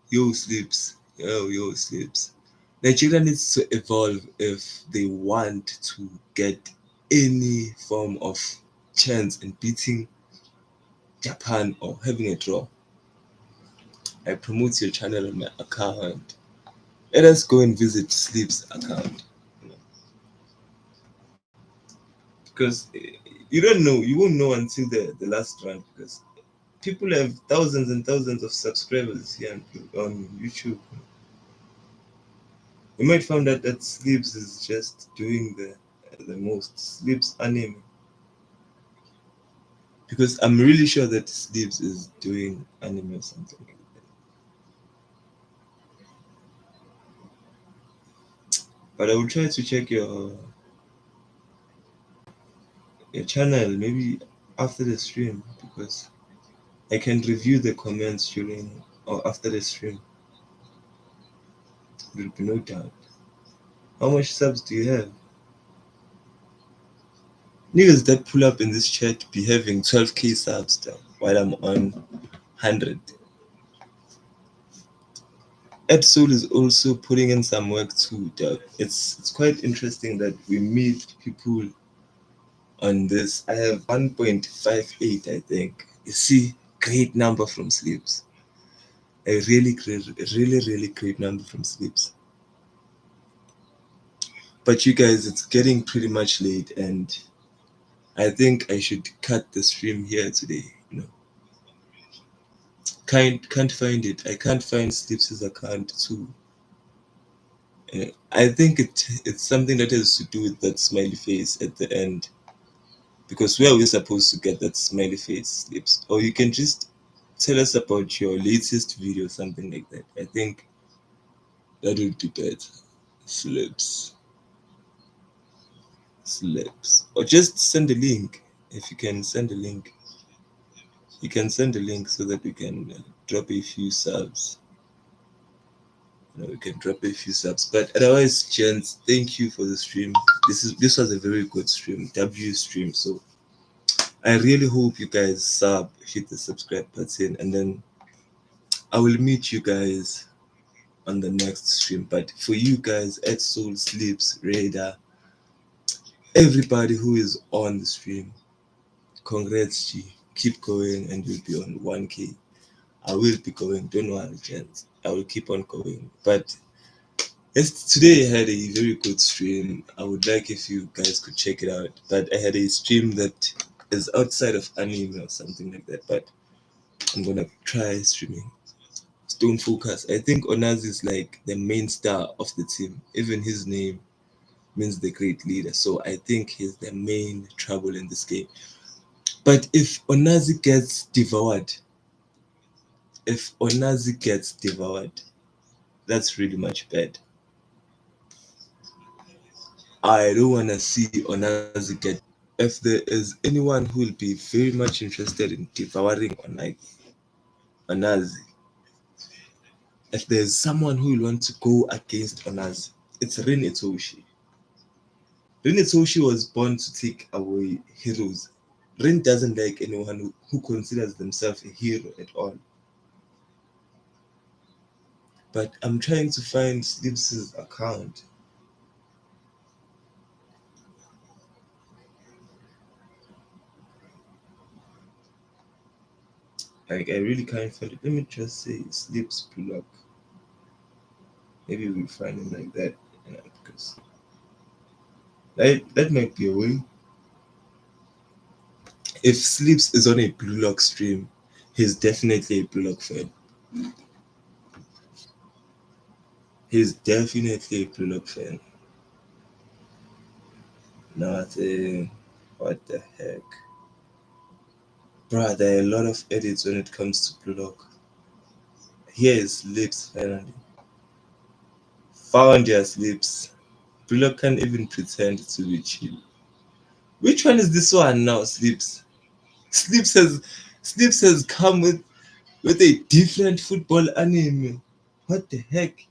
Yo, sleeps. Nigeria needs to evolve if they want to get any form of chance in beating Japan or having a draw. I promote your channel on my account. Let us go and visit Sleep's account. Because you don't know, you won't know until the last round because people have thousands and thousands of subscribers here on YouTube. You might find out that Sleeps is just doing the most. Sleeps anime. Because I'm really sure that Sleeps is doing anime or something like that. But I will try to check your channel maybe after the stream, because I can review the comments during or after the stream. There will be no doubt. How much subs do you have? Niggas that pull up in this chat be having 12k subs though, while I'm on 100. Absol is also putting in some work too, dog. It's quite interesting that we meet people on this. I have 1.58, I think. You see, great number from Sleeps. A really great number from Sleeps. But you guys, it's getting pretty much late, and I think I should cut the stream here today. You know, can't find it. I can't find Sleeps' account too. I think it's something that has to do with that smiley face at the end, because where are we supposed to get that smiley face, Sleeps? Or you can just tell us about your latest video, something like that. I think that would be better. Slips. Or just send a link. If you can send a link, you can send a link so that we can drop a few subs. We can drop a few subs. But otherwise, gents, thank you for the stream. This was a very good stream, W stream. So I really hope you guys hit the subscribe button, and then I will meet you guys on the next stream. But for you guys at Soul Sleeps, Radar, everybody who is on the stream, congrats, G. Keep going, and you'll be on 1K. I will be going. Don't worry, gents. I will keep on going. But today I had a very good stream. I would like if you guys could check it out. But I had a stream that is outside of anime or something like that. But I'm gonna try streaming. Stone Focus. I think Onazi is like the main star of the team. Even his name means the great leader. So I think he's the main trouble in this game. But if Onazi gets devoured, that's really much bad. I don't want to see Onazi get. If there is anyone who will be very much interested in devouring Onazi, if there's someone who will want to go against Onazi, it's Rin Itoshi. Rin Itoshi was born to take away heroes. Rin doesn't like anyone who considers themselves a hero at all. But I'm trying to find Sleeps' account. Like, I really can't find it. Let me just say Sleeps Blog. Maybe we'll find it like that. Because that might be a way. If Sleeps is on a Blue Lock stream, he's definitely a Blue Lock fan. He's definitely a Blue Lock fan. Nothing. What the heck? Bruh, there are a lot of edits when it comes to Blue Lock. Here is Sleeps finally. Found your Sleeps. Blue Lock can't even pretend to be chill. Which one is this one now, Sleeps? Sleeps has come with a different football anime. What the heck?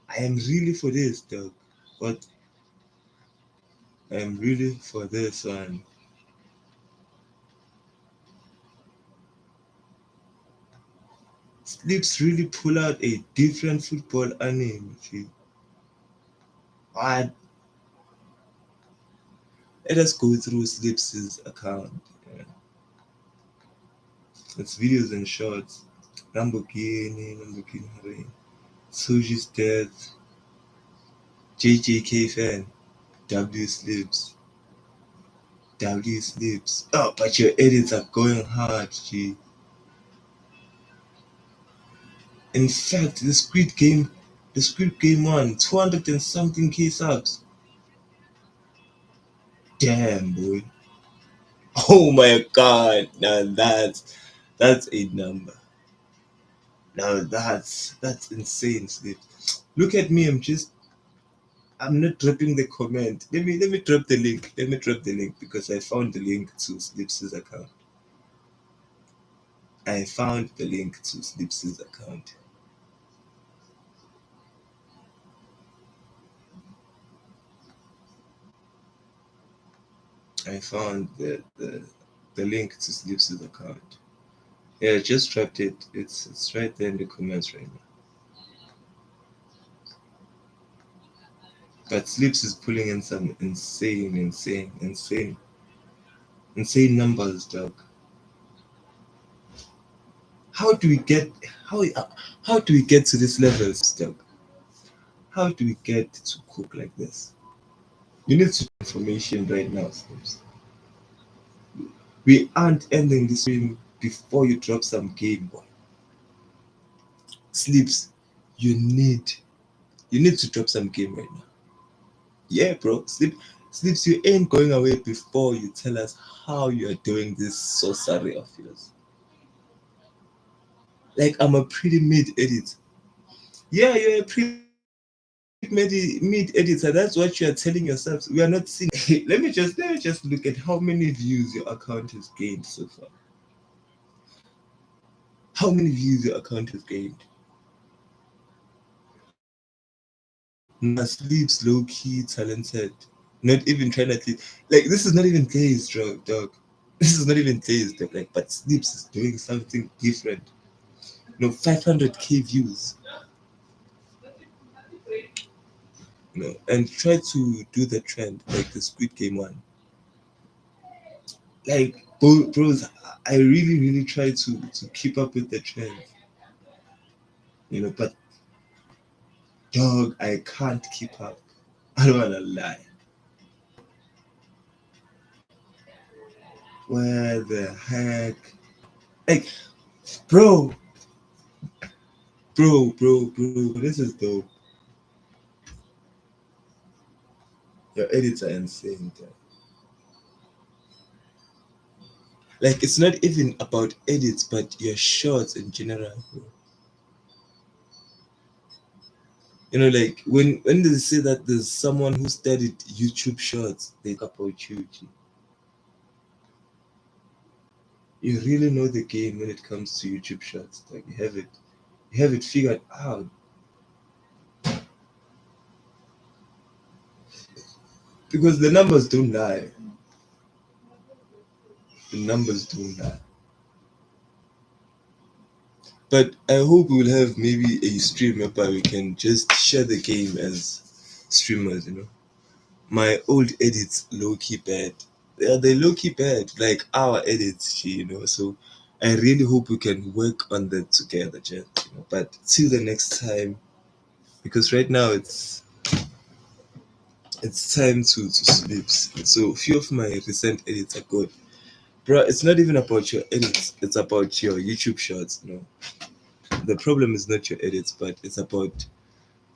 I am really for this, dog. What? I am really for this one. Sleeps really pull out a different football anime. What? Let us go through Sleeps' account. Yeah. It's videos and shorts. Lamborghini Hooray. Soji's death. JJK fan. W Sleeps. Oh, but your edits are going hard, G. In fact, the Squid Game won 200 and something K subs. Damn, boy. Oh my god. Now that's a number. Now that's insane, Sleep. Look at me, I'm just I'm not dropping the comment. Let me drop the link. Let me drop the link because I found the link to Slips's account. I found the link to Slips's account. I found the link to Slips's account. Yeah, I just dropped it. It's right there in the comments right now. But Slips is pulling in some insane numbers, dog. How do we get how how do we get to this level, dog? How do we get to cook like this? You need to information right now, Slips. We aren't ending this stream before you drop some game, boy. Slips, you need to drop some game right now. Yeah, bro. Slips, you ain't going away before you tell us how you are doing this sorcery of yours. Like I'm a pretty mid edit. Yeah, you're a pretty mid editor. That's what you are telling yourselves. We are not seeing. Let me just look at how many views your account has gained so far. How many views your account has gained? Nah, Sleeps low key talented. Not even trying to like this is not even glazed, dog. This is not even glazed, dog. Like, but Sleeps is doing something different. 500k views. And try to do the trend like the Squid Game one. Like, bros, I really try to keep up with the trend. But dog, I can't keep up. I don't wanna lie. Where the heck? Like, bro, bro, this is dope. Your edits are insane, dog. Like, it's not even about edits, but your shorts in general, bro. Like when they say that there's someone who studied YouTube shorts, they talk about you. You really know the game when it comes to YouTube shorts. Like you have it figured out. Because the numbers don't lie. The numbers don't lie. But I hope we'll have maybe a stream whereby we can just share the game as streamers. My old edits low key bad. They low key bad, like our edits. So I really hope we can work on that together, Jen. But till the next time, because right now it's time to sleep. So few of my recent edits are good. Bro, it's not even about your edits, it's about your YouTube shorts. The problem is not your edits, but it's about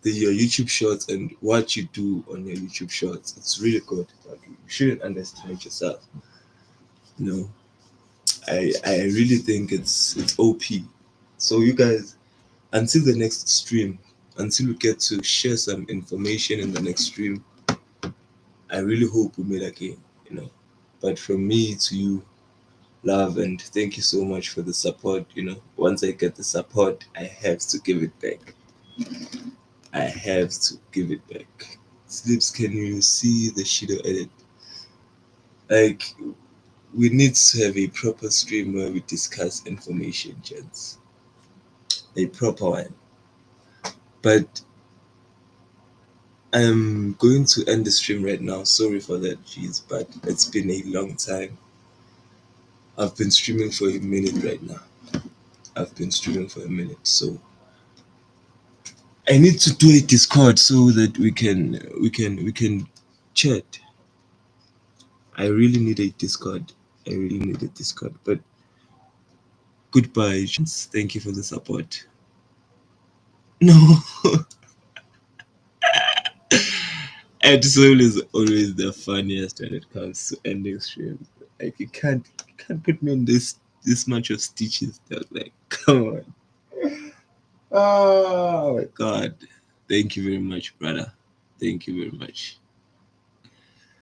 your YouTube shorts and what you do on your YouTube shorts. It's really good. Like, you shouldn't underestimate yourself. No, I really think it's OP. So you guys, until the next stream, until we get to share some information in the next stream, I really hope we made a game. But from me to you, love, and thank you so much for the support. Once I get the support, I have to give it back. I have to give it back. Sleeps, can you see the Shidou edit? Like, we need to have a proper stream where we discuss information, gents. A proper one. But I'm going to end the stream right now. Sorry for that, jeez, but it's been a long time. I've been streaming for a minute right now. I've been streaming for a minute, so I need to do a Discord so that we can chat. I really need a Discord. I really need a Discord. But goodbye. Thank you for the support. No, Edsol is always the funniest when it comes to ending streams. Like you can't put me in this much of stitches. Like, come on. Oh my god. Thank you very much, brother. Thank you very much.